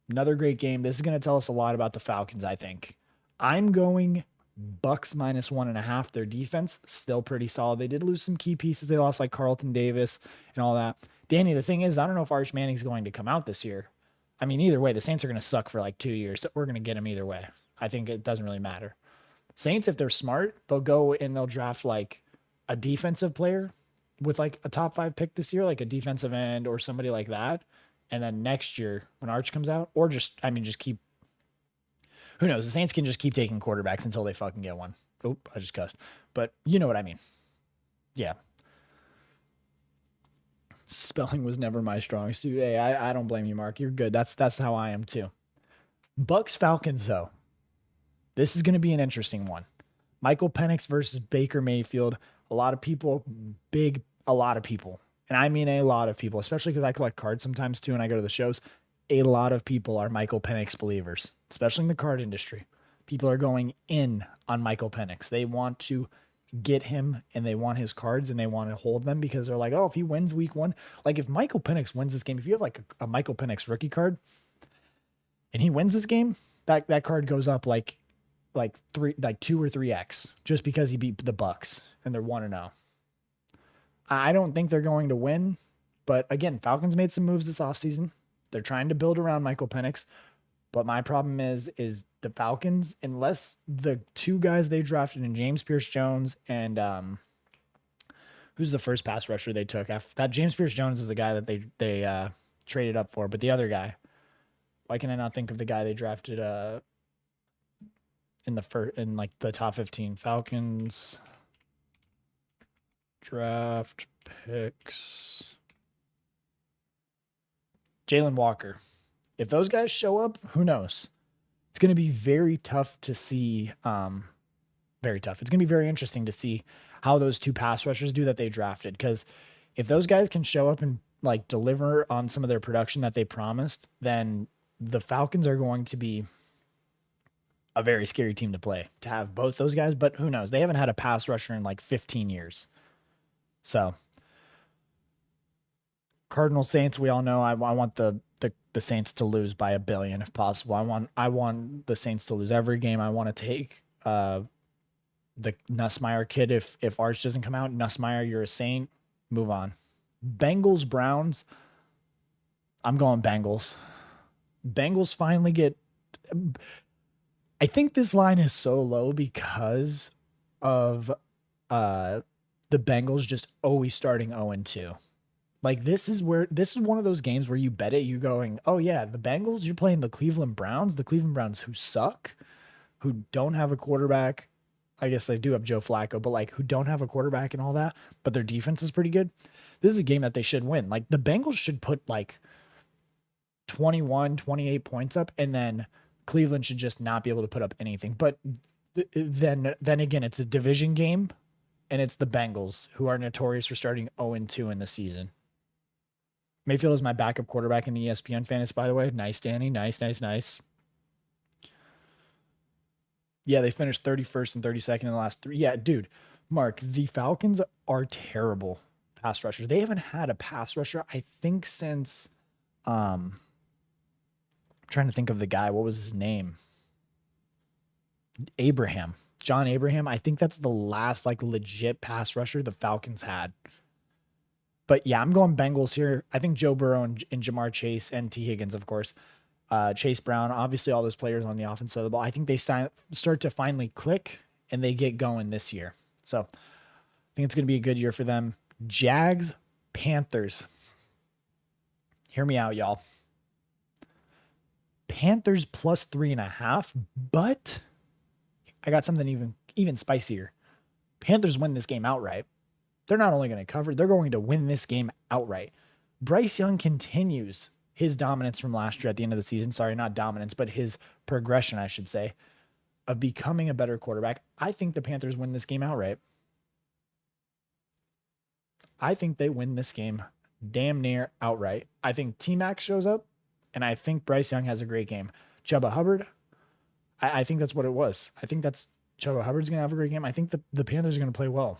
Another great game. This is going to tell us a lot about the Falcons, I think. I'm going Bucks -1.5. Their defense, still pretty solid. They did lose some key pieces. They lost like Carlton Davis and all that. Danny, the thing is, I don't know if Arch Manning's going to come out this year. I mean, either way, the Saints are going to suck for like 2 years. So we're going to get him either way. I think it doesn't really matter. Saints, if they're smart, they'll go and they'll draft like a defensive player with like a top 5 pick this year, like a defensive end or somebody like that. And then next year when Arch comes out, or just keep, who knows? The Saints can just keep taking quarterbacks until they fucking get one. Oh, I just cussed. But you know what I mean. Yeah. Spelling was never my strong suit. Hey, I don't blame you, Mark. You're good. That's how I am too. Bucks Falcons though. This is going to be an interesting one. Michael Penix versus Baker Mayfield. A lot of people, and I mean a lot of people, especially because I collect cards sometimes too and I go to the shows. A lot of people are Michael Penix believers, especially in the card industry. People are going in on Michael Penix. They want to get him and they want his cards and they want to hold them because they're like, oh, if he wins week 1, like if Michael Penix wins this game, if you have like a Michael Penix rookie card and he wins this game, that card goes up like 2 or 3x just because he beat the Bucks and they're 1-0. I don't think they're going to win, but again, Falcons made some moves this offseason. They're trying to build around Michael Penix. But my problem is the Falcons, unless the 2 guys they drafted in James Pierce-Jones and who's the first pass rusher they took? That James Pierce-Jones is the guy that they traded up for, but the other guy, why can I not think of the guy they drafted in the top 15? Falcons draft picks. Jalen Walker. If those guys show up, who knows? It's going to be very tough to see. Very tough. It's going to be very interesting to see how those 2 pass rushers do that they drafted. Because if those guys can show up and like deliver on some of their production that they promised, then the Falcons are going to be a very scary team to play, to have both those guys. But who knows? They haven't had a pass rusher in like 15 years. So Cardinals Saints, we all know I want the Saints to lose by 1 billion if possible. I want the Saints to lose every game. I want to take the Nussmeier kid if Arch doesn't come out. Nussmeier, you're a Saint. Move on. Bengals Browns. I'm going Bengals. Bengals finally get. I think this line is so low because of the Bengals just always starting 0-2. Like this is one of those games where you bet it, you're going, oh yeah, the Bengals, you're playing the Cleveland Browns who suck, who don't have a quarterback. I guess they do have Joe Flacco, but like who don't have a quarterback and all that, but their defense is pretty good. This is a game that they should win. Like the Bengals should put like 21, 28 points up, and then Cleveland should just not be able to put up anything. But then again, it's a division game, and it's the Bengals who are notorious for starting 0-2 in the season. Mayfield is my backup quarterback in the ESPN fantasy, by the way. Nice, Danny. Nice. Yeah, they finished 31st and 32nd in the last 3. Yeah, dude, Mark, the Falcons are terrible pass rushers. They haven't had a pass rusher, I think, since I'm trying to think of the guy. What was his name? John Abraham. I think that's the last like legit pass rusher the Falcons had. But yeah, I'm going Bengals here. I think Joe Burrow and Jamar Chase and T. Higgins, of course. Chase Brown, obviously all those players on the offense side of the ball. I think they start to finally click and they get going this year. So I think it's going to be a good year for them. Jags, Panthers. Hear me out, y'all. Panthers plus 3.5, but I got something even spicier. Panthers win this game outright. They're not only going to cover, they're going to win this game outright. Bryce Young continues his dominance from last year at the end of the season. Sorry, not dominance, but his progression, I should say, of becoming a better quarterback. I think the Panthers win this game outright. I think they win this game damn near outright. I think T-Mac shows up, and I think Bryce Young has a great game. Chuba Hubbard, I think that's what it was. I think that's Chuba Hubbard's going to have a great game. I think the Panthers are going to play well.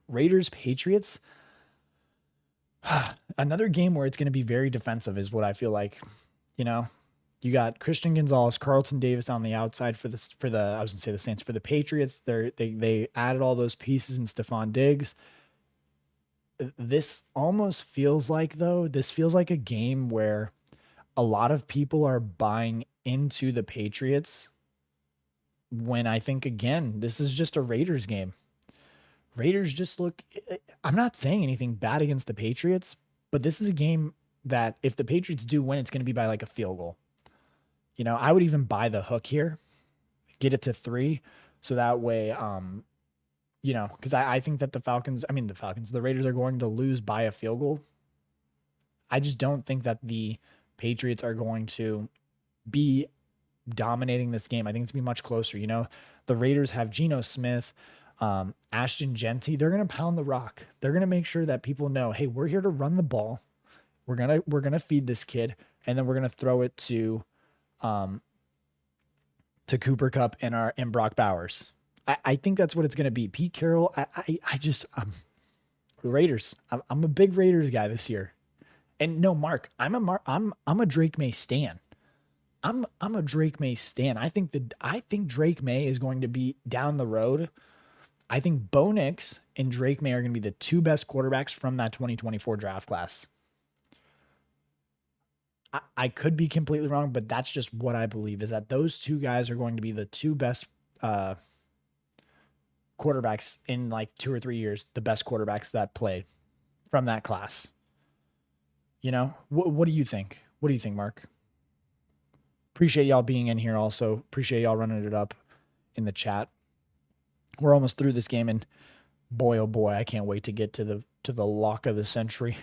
Raiders, Patriots. Another game where it's going to be very defensive is what I feel like. You know, you got Christian Gonzalez, Carlton Davis on the outside for the I was going to say the Saints. For the Patriots, they added all those pieces in Stephon Diggs. This almost feels like, though, this feels like a game where a lot of people are buying into the Patriots when I think, again, this is just a Raiders game. Raiders just look, I'm not saying anything bad against the Patriots, but this is a game that if the Patriots do win, it's going to be by like a field goal. You know, I would even buy the hook here, get it to 3. So that way, you know, because I think that the Raiders are going to lose by a field goal. I just don't think that the Patriots are going to be dominating this game. I think it's going to be much closer. You know, the Raiders have Geno Smith, Ashton Genty. They're going to pound the rock. They're going to make sure that people know, hey, we're here to run the ball. We're going to feed this kid, and then we're going to throw it to Cooper Kupp and Brock Bowers. I think that's what it's going to be. Pete Carroll. The Raiders. I'm a big Raiders guy this year. And no, Mark, I'm a Drake May stan. I'm a Drake May stan. I think Drake May is going to be down the road. I think Bo Nix and Drake May are going to be the two best quarterbacks from that 2024 draft class. I could be completely wrong, but that's just what I believe is that those two guys are going to be the two best quarterbacks in like 2 or 3 years, the best quarterbacks that played from that class. You know, what do you think? What do you think, Mark? Appreciate y'all being in here. Also appreciate y'all running it up in the chat. We're almost through this game, and boy, oh boy, I can't wait to get to the lock of the century.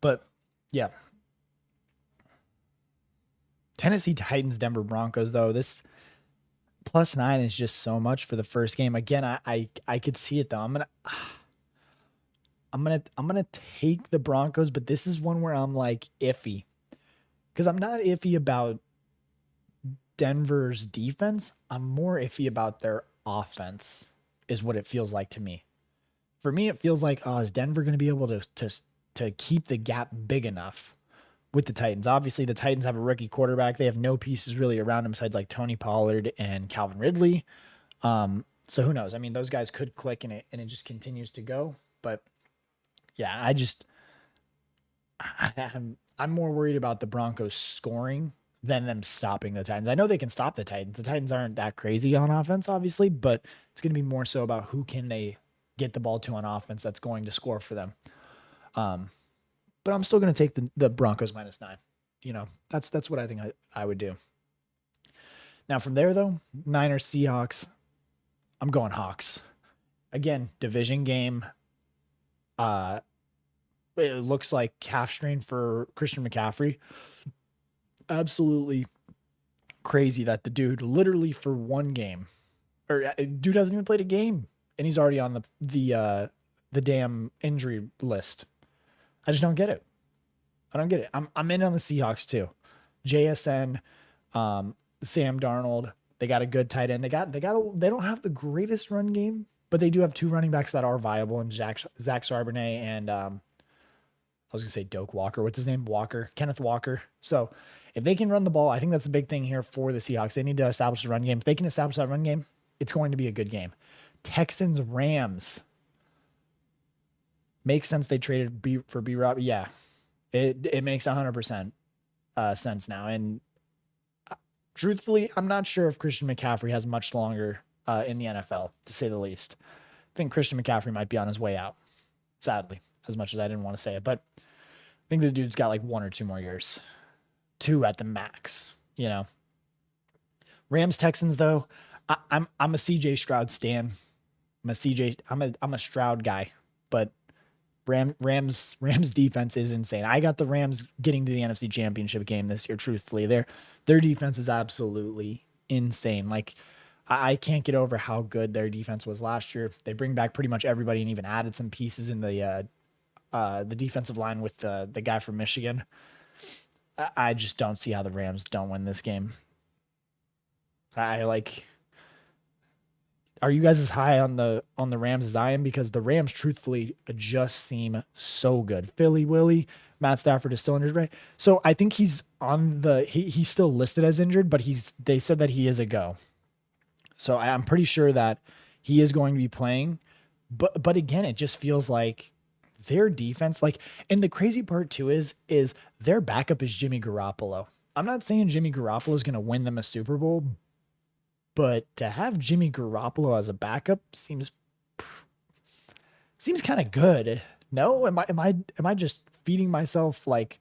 But yeah, Tennessee Titans, Denver Broncos, though, this +9 is just so much for the first game. Again, I could see it though. I'm gonna take the Broncos, but this is one where I'm like iffy. Because I'm not iffy about Denver's defense. I'm more iffy about their offense, is what it feels like to me. For me, it feels like, oh, is Denver going to be able to keep the gap big enough with the Titans? Obviously, the Titans have a rookie quarterback. They have no pieces really around him besides like Tony Pollard and Calvin Ridley. So who knows? I mean, those guys could click and it just continues to go. But yeah, I'm more worried about the Broncos scoring than them stopping the Titans. I know they can stop the Titans. The Titans aren't that crazy on offense, obviously, but it's going to be more so about who can they get the ball to on offense that's going to score for them. But I'm still going to take the Broncos -9. You know, that's what I think I would do. Now from there though, Niners, Seahawks, I'm going Hawks. Again, division game. It looks like calf strain for Christian McCaffrey. Absolutely crazy that the dude literally for one game, or dude hasn't even played a game, and he's already on the damn injury list. I just don't get it. I don't get it. I'm in on the Seahawks too. JSN, Sam Darnold. They got a good tight end. They don't have the greatest run game, but they do have two running backs that are viable, and Zach Charbonnet and I was going to say Doak Walker. What's his name? Kenneth Walker. So if they can run the ball, I think that's the big thing here for the Seahawks. They need to establish a run game. If they can establish that run game, it's going to be a good game. Texans, Rams. Makes sense they traded for B-Rob. Yeah, it makes 100% sense now. And truthfully, I'm not sure if Christian McCaffrey has much longer in the NFL, to say the least. I think Christian McCaffrey might be on his way out, sadly, as much as I didn't want to say it. But I think the dude's got like 1 or 2 more years. 2 at the max, you know. Rams, Texans, though, I'm a CJ Stroud stan. I'm a Stroud guy, but Rams defense is insane. I got the Rams getting to the NFC Championship game this year, truthfully. Their defense is absolutely insane. Like, I can't get over how good their defense was last year. They bring back pretty much everybody and even added some pieces in the defensive line with the guy from Michigan. I just don't see how the Rams don't win this game. Are you guys as high on the Rams as I am? Because the Rams, truthfully, just seem so good. Philly Willie, Matt Stafford is still injured, right? So I think he's on he's still listed as injured, but they said that he is a go. So I'm pretty sure that he is going to be playing. But again, it just feels like their defense, like, and the crazy part too is their backup is Jimmy Garoppolo. I'm not saying Jimmy Garoppolo is going to win them a Super Bowl, but to have Jimmy Garoppolo as a backup seems kind of good. No, am I just feeding myself like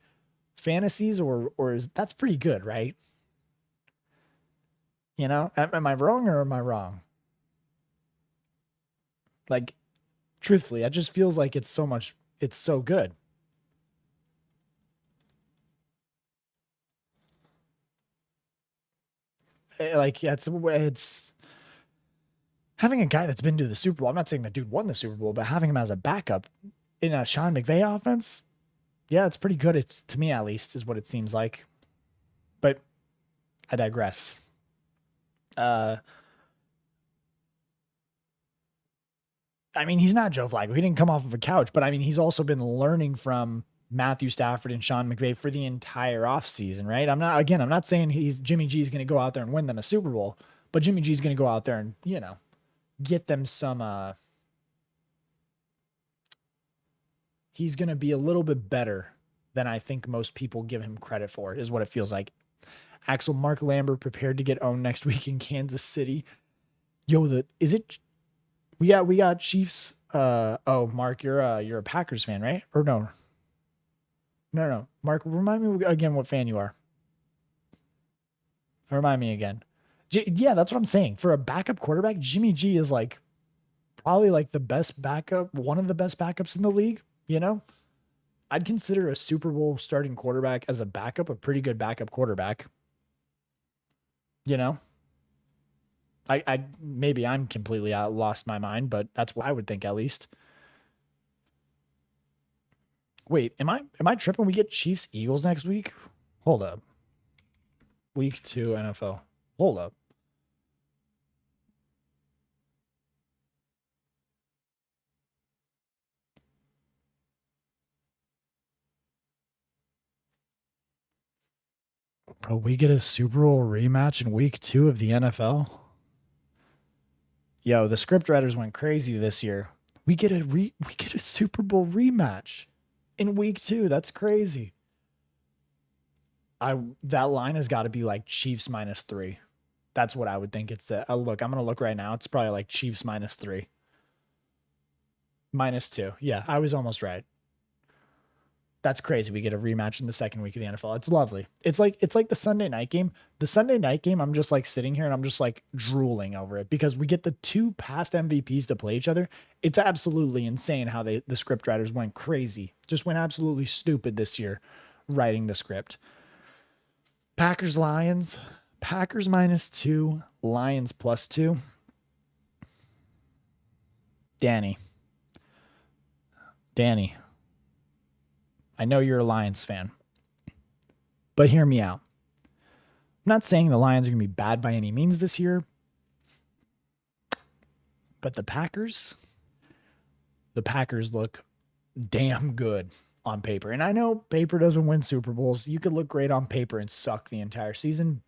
fantasies, or is that's pretty good, right? You know, am I wrong or am I wrong? Like, truthfully, it just feels like it's so good. Like, it's having a guy that's been to the Super Bowl. I'm not saying that dude won the Super Bowl, but having him as a backup in a Sean McVay offense, Yeah, it's pretty good. It's to me at least is what it seems like. But I digress. Uh, I mean, he's not Joe Flacco. He didn't come off of a couch, but I mean, he's also been learning from Matthew Stafford and Sean McVay for the entire offseason, right? I'm not saying he's Jimmy G's going to go out there and win them a Super Bowl, but Jimmy G's going to go out there and, get them some, he's going to be a little bit better than I think most people give him credit for, is what it feels like. Axel, Mark Lambert prepared to get owned next week in Kansas City. Yo, is it we got Chiefs. Oh, Mark, you're a Packers fan, right? Or no? No, no. Mark, remind me again what fan you are. Remind me again. Yeah, that's what I'm saying. For a backup quarterback, Jimmy G is like probably like the best backup, one of the best backups in the league, you know? I'd consider a Super Bowl starting quarterback as a backup a pretty good backup quarterback, you know? I maybe I'm completely out lost my mind, but that's what I would think at least. Wait, am I tripping? We get Chiefs Eagles next week? Hold up. Week 2 NFL. Hold up. Bro, we get a Super Bowl rematch in week 2 of the NFL. Yo, the script writers went crazy this year. We get a Super Bowl rematch in week 2. That's crazy. I That line has got to be like Chiefs -3. That's what I would think it's at. Look, I'm gonna look right now. It's probably like Chiefs -3, -2. Yeah, I was almost right. That's crazy. We get a rematch in the second week of the NFL. It's lovely. It's like the Sunday night game. The Sunday night game, I'm just like sitting here and I'm just like drooling over it because we get the two past MVPs to play each other. It's absolutely insane how the script writers went crazy. Just went absolutely stupid this year writing the script. Packers Lions. Packers -2, Lions +2. Danny. Danny. I know you're a Lions fan, but hear me out. I'm not saying the Lions are going to be bad by any means this year, but the Packers look damn good on paper. And I know paper doesn't win Super Bowls. You could look great on paper and suck the entire season,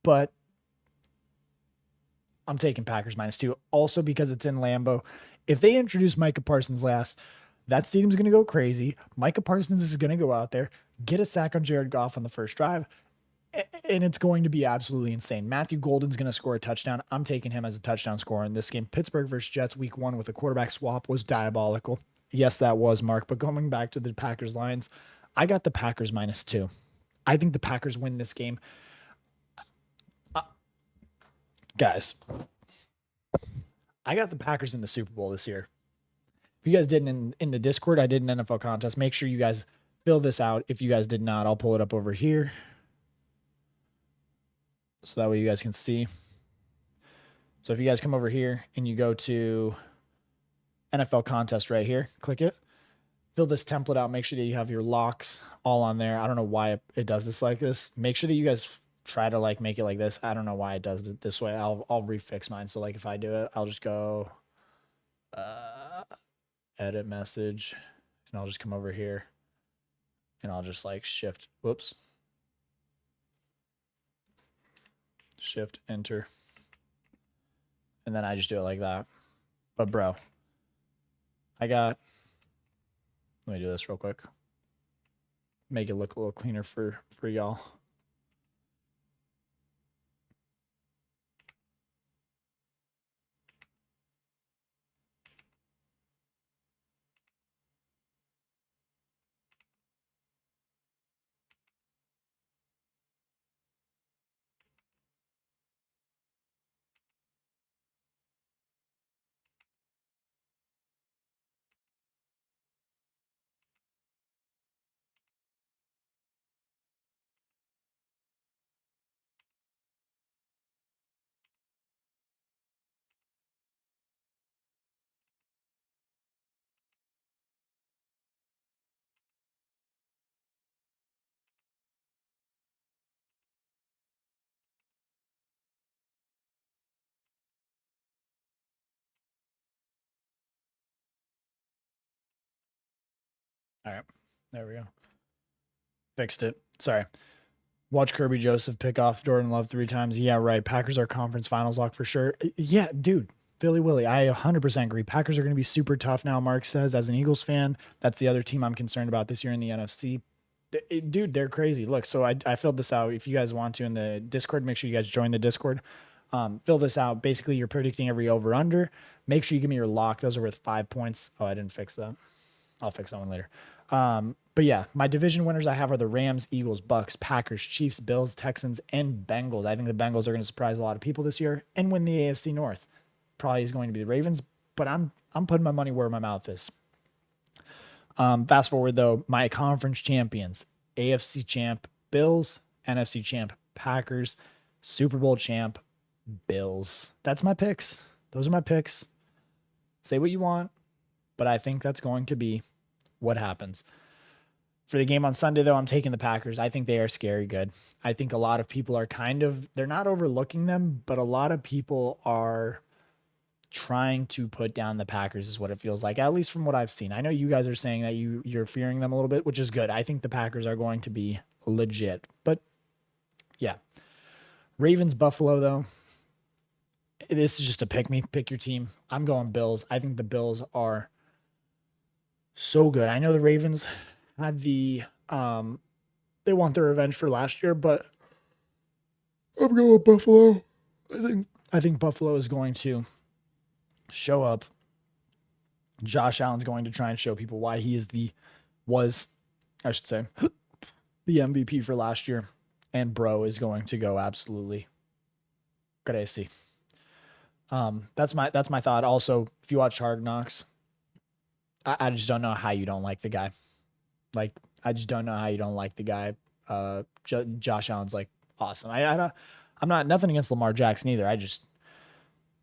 but I'm taking Packers -2 also because it's in Lambeau. If they introduce Micah Parsons last, that stadium's going to go crazy. Micah Parsons is going to go out there, get a sack on Jared Goff on the first drive, and it's going to be absolutely insane. Matthew Golden's going to score a touchdown. I'm taking him as a touchdown scorer in this game. Pittsburgh versus Jets week 1 with a quarterback swap was diabolical. Yes, that was, Mark. But going back to the Packers Lions, I got the Packers -2. I think the Packers win this game. Uh, Guys, I got the Packers in the Super Bowl this year. If you guys didn't in the Discord, I did an NFL contest. Make sure you guys fill this out. If you guys did not, I'll pull it up over here so that way you guys can see. So if you guys come over here and you go to NFL contest right here, click it, fill this template out, make sure that you have your locks all on there. I don't know why it does this like this. Make sure that you guys try to like make it like this. I don't know why it does it this way. I'll refix mine. So like if I do it, I'll just go edit message and I'll just come over here and I'll just like shift enter, and then I just do it like that. But bro, let me do this real quick. Make it look a little cleaner for y'all. All right. There we go. Fixed it. Sorry. Watch Kirby Joseph pick off Jordan Love 3 times. Yeah, right. Packers are conference finals lock for sure. Yeah, dude. Philly Willy, I 100% agree. Packers are going to be super tough now, Mark says. As an Eagles fan, that's the other team I'm concerned about this year in the NFC. Dude, they're crazy. Look, so I filled this out. If you guys want to in the Discord, make sure you guys join the Discord. Fill this out. Basically, you're predicting every over-under. Make sure you give me your lock. Those are worth 5 points. Oh, I didn't fix that. I'll fix that one later. But yeah, my division winners I have are the Rams, Eagles, Bucks, Packers, Chiefs, Bills, Texans, and Bengals. I think the Bengals are going to surprise a lot of people this year and win the AFC North. Probably is going to be the Ravens, but I'm putting my money where my mouth is. Fast forward though, my conference champions: AFC champ Bills, NFC champ Packers, Super Bowl champ Bills. That's my picks. Those are my picks. Say what you want, but I think that's going to be what happens. For the game on Sunday, though, I'm taking the Packers. I think they are scary good. I think a lot of people are they're not overlooking them, but a lot of people are trying to put down the Packers is what it feels like, at least from what I've seen. I know you guys are saying that you're fearing them a little bit, which is good. I think the Packers are going to be legit. But yeah. Ravens, Buffalo, though. This is just a pick me. Pick your team. I'm going Bills. I think the Bills are so good. I know the Ravens had they want their revenge for last year, but I'm going with Buffalo. I think Buffalo is going to show up. Josh Allen's going to try and show people why he is the MVP for last year. And Bro is going to go absolutely crazy. That's my thought. Also, if you watch Hard Knocks, I just don't know how you don't like the guy. Like, I just don't know how you don't like the guy. Josh Allen's like awesome. I'm not nothing against Lamar Jackson either.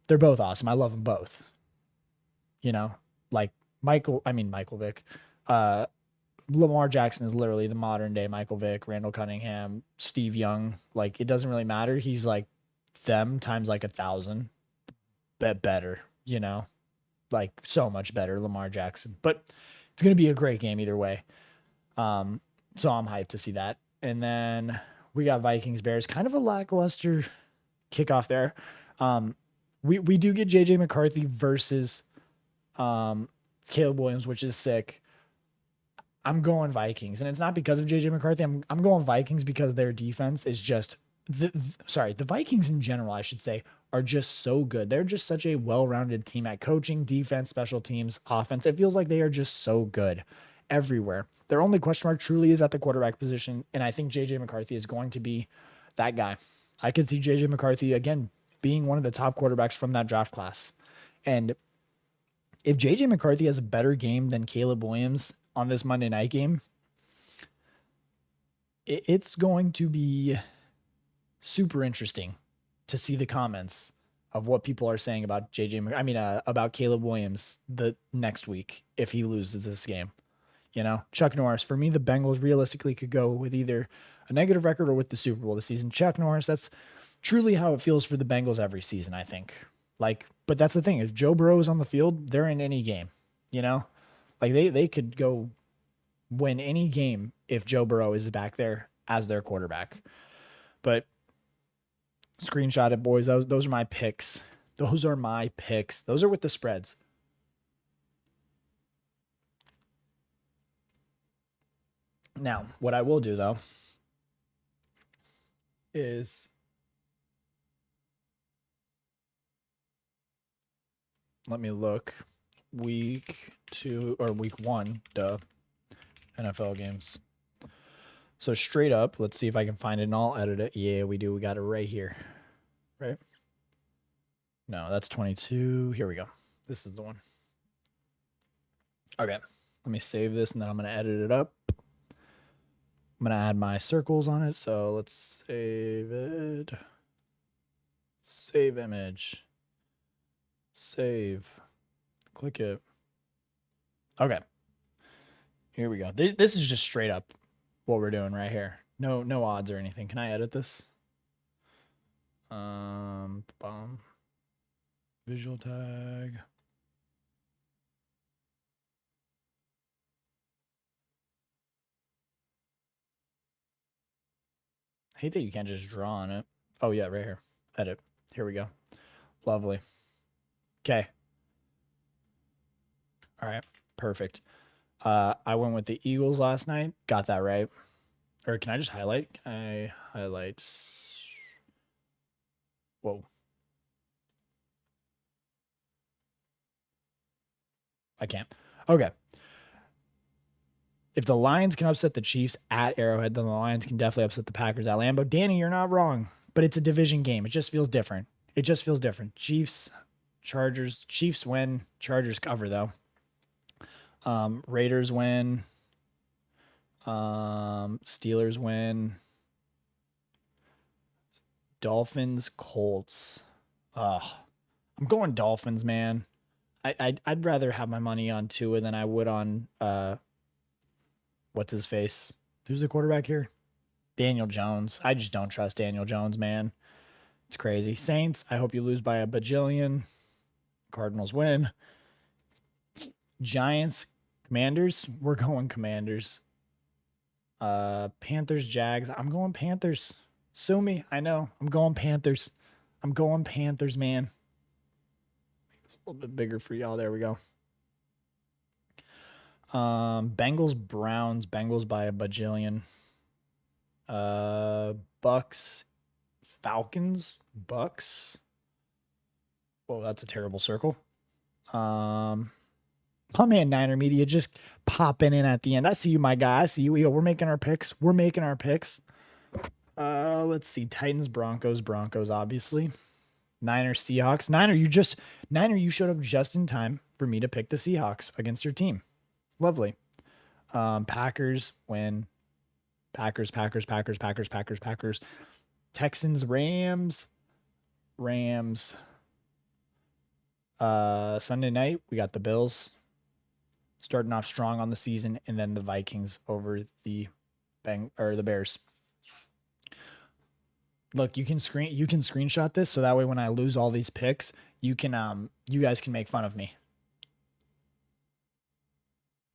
They're both awesome. I love them both. You know, like Michael Vick. Lamar Jackson is literally the modern day Michael Vick, Randall Cunningham, Steve Young. Like, it doesn't really matter. He's like them times like 1,000. Better, you know, like so much better, Lamar Jackson. But it's gonna be a great game either way. So I'm hyped to see that. And then we got Vikings Bears, kind of a lackluster kickoff there. We do get JJ McCarthy versus Caleb Williams, which is sick. I'm going Vikings, and it's not because of JJ McCarthy. I'm going Vikings because their defense is just the Vikings in general, I should say, are just so good. They're just such a well-rounded team at coaching, defense, special teams, offense. It feels like they are just so good everywhere. Their only question mark truly is at the quarterback position, and I think JJ McCarthy is going to be that guy. I could see JJ McCarthy again being one of the top quarterbacks from that draft class. And if JJ McCarthy has a better game than Caleb Williams on this Monday night game, it's going to be super interesting to see the comments of what people are saying about about Caleb Williams the next week if he loses this game. You know, Chuck Norris, for me, the Bengals realistically could go with either a negative record or with the Super Bowl this season. Chuck Norris, that's truly how it feels for the Bengals every season, I think. Like, but that's the thing. If Joe Burrow is on the field, they're in any game, you know? Like, they could go win any game if Joe Burrow is back there as their quarterback. But screenshot it, boys. Those are my picks. Those are my picks. Those are with the spreads. Now, what I will do, though, is let me look. Week 2 or week 1, NFL games. So straight up, let's see if I can find it and I'll edit it. Yeah, we do. We got it right here. Right? No, that's 22. Here we go. This is the one. Okay. Let me save this and then I'm going to edit it up. I'm going to add my circles on it. So let's save it. Save image. Save. Click it. Okay. Here we go. This is just straight up what we're doing right here. No odds or anything. Can I edit this? Visual tag. I hate that you can't just draw on it. Oh, yeah, right here. Edit. Here we go. Lovely. Okay. All right. Perfect. I went with the Eagles last night. Got that right. Or can I just highlight? Can I highlight? Whoa. I can't. Okay. If the Lions can upset the Chiefs at Arrowhead, then the Lions can definitely upset the Packers at Lambeau. Danny, you're not wrong, but it's a division game. It just feels different. It just feels different. Chiefs, Chargers. Chiefs win. Chargers cover, though. Raiders win. Steelers win. Dolphins, Colts. I'm going Dolphins, man. I'd rather have my money on Tua than I would on what's his face? Who's the quarterback here? Daniel Jones. I just don't trust Daniel Jones, man. It's crazy. Saints, I hope you lose by a bajillion. Cardinals win. Giants, Commanders. We're going Commanders. Panthers, Jags. I'm going Panthers. Sue me. I know. I'm going Panthers. I'm going Panthers, man. It's a little bit bigger for y'all. There we go. Bengals, Browns. Bengals by a bajillion. Bucks, Falcons, Bucks. Whoa, that's a terrible circle. My man Niner Media just popping in at the end. I see you, my guy. I see you. Yo, we're making our picks. We're making our picks. Let's see. Titans, Broncos, obviously. Niners, Seahawks. Niner, you showed up just in time for me to pick the Seahawks against your team. Lovely. Packers win. Packers. Texans, Rams. Sunday night, we got the Bills starting off strong on the season, and then the Vikings over the Bears. Look, you can screenshot this so that way when I lose all these picks, you guys can make fun of me.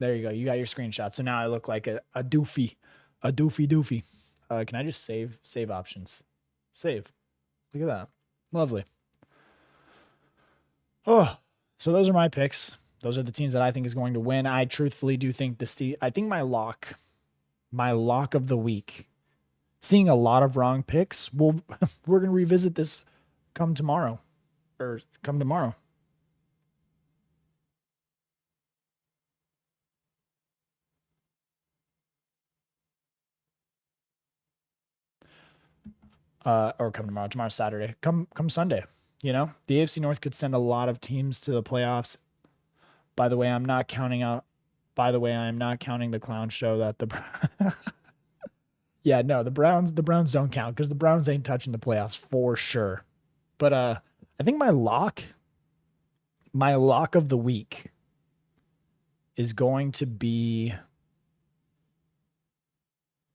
There you go. You got your screenshot. So now I look like a doofy. Can I just save options? Save. Look at that. Lovely. Oh, so those are my picks. Those are the teams that I think is going to win. I truthfully do think I think my lock of the week, seeing a lot of wrong picks, we're going to revisit this come tomorrow. Or come tomorrow. Tomorrow's Saturday. Come Sunday. You know, the AFC North could send a lot of teams to the playoffs. By the way, I'm not counting the clown show that yeah, no, the Browns don't count because the Browns ain't touching the playoffs for sure. But I think my lock of the week is going to be,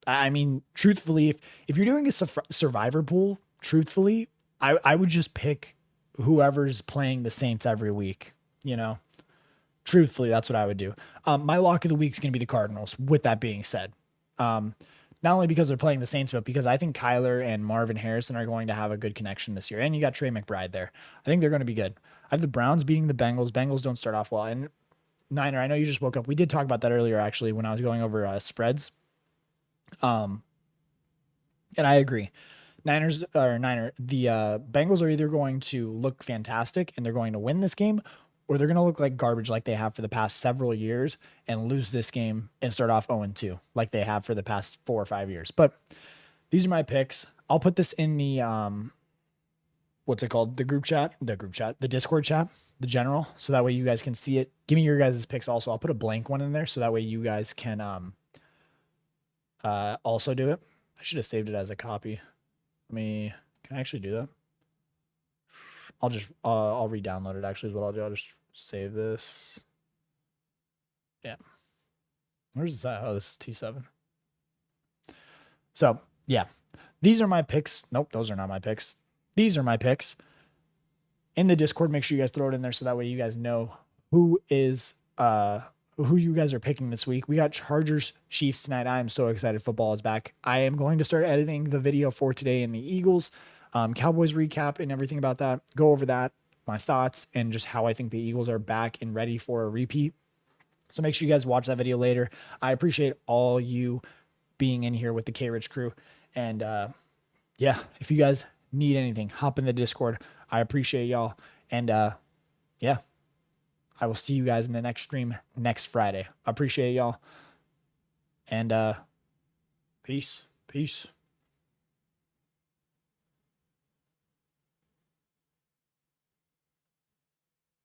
I mean, truthfully, if you're doing a survivor pool, truthfully, I would just pick whoever's playing the Saints every week, you know? Truthfully, that's what I would do. My lock of the week is going to be the Cardinals, with that being said. Not only because they're playing the Saints, but because I think Kyler and Marvin Harrison are going to have a good connection this year. And you got Trey McBride there. I think they're going to be good. I have the Browns beating the Bengals. Bengals don't start off well. And Niner, I know you just woke up. We did talk about that earlier, actually, when I was going over spreads. And I agree. The Bengals are either going to look fantastic and they're going to win this game, or they're going to look like garbage like they have for the past several years and lose this game and start off 0-2 like they have for the past 4 or 5 years. But these are my picks. I'll put this in the, what's it called? The Discord chat, the general. So that way you guys can see it. Give me your guys' picks also. I'll put a blank one in there so that way you guys can also do it. I should have saved it as a copy. Can I actually do that? I'll re-download it actually is what I'll do. I'll just save this. Yeah. Where's that? Oh, this is T7. So yeah, these are my picks. Nope, those are not my picks. These are my picks. In the Discord, make sure you guys throw it in there so that way you guys know who is who you guys are picking this week. We got Chargers Chiefs tonight. I am so excited. Football is back. I am going to start editing the video for today in the Eagles, Cowboys recap and everything about that. Go over that, my thoughts, and just how I think the Eagles are back and ready for a repeat. So make sure you guys watch that video later. I appreciate all you being in here with the KRICH crew. And yeah, if you guys need anything, hop in the Discord. I appreciate y'all. And yeah, I will see you guys in the next stream next Friday. I appreciate y'all. And peace. Peace.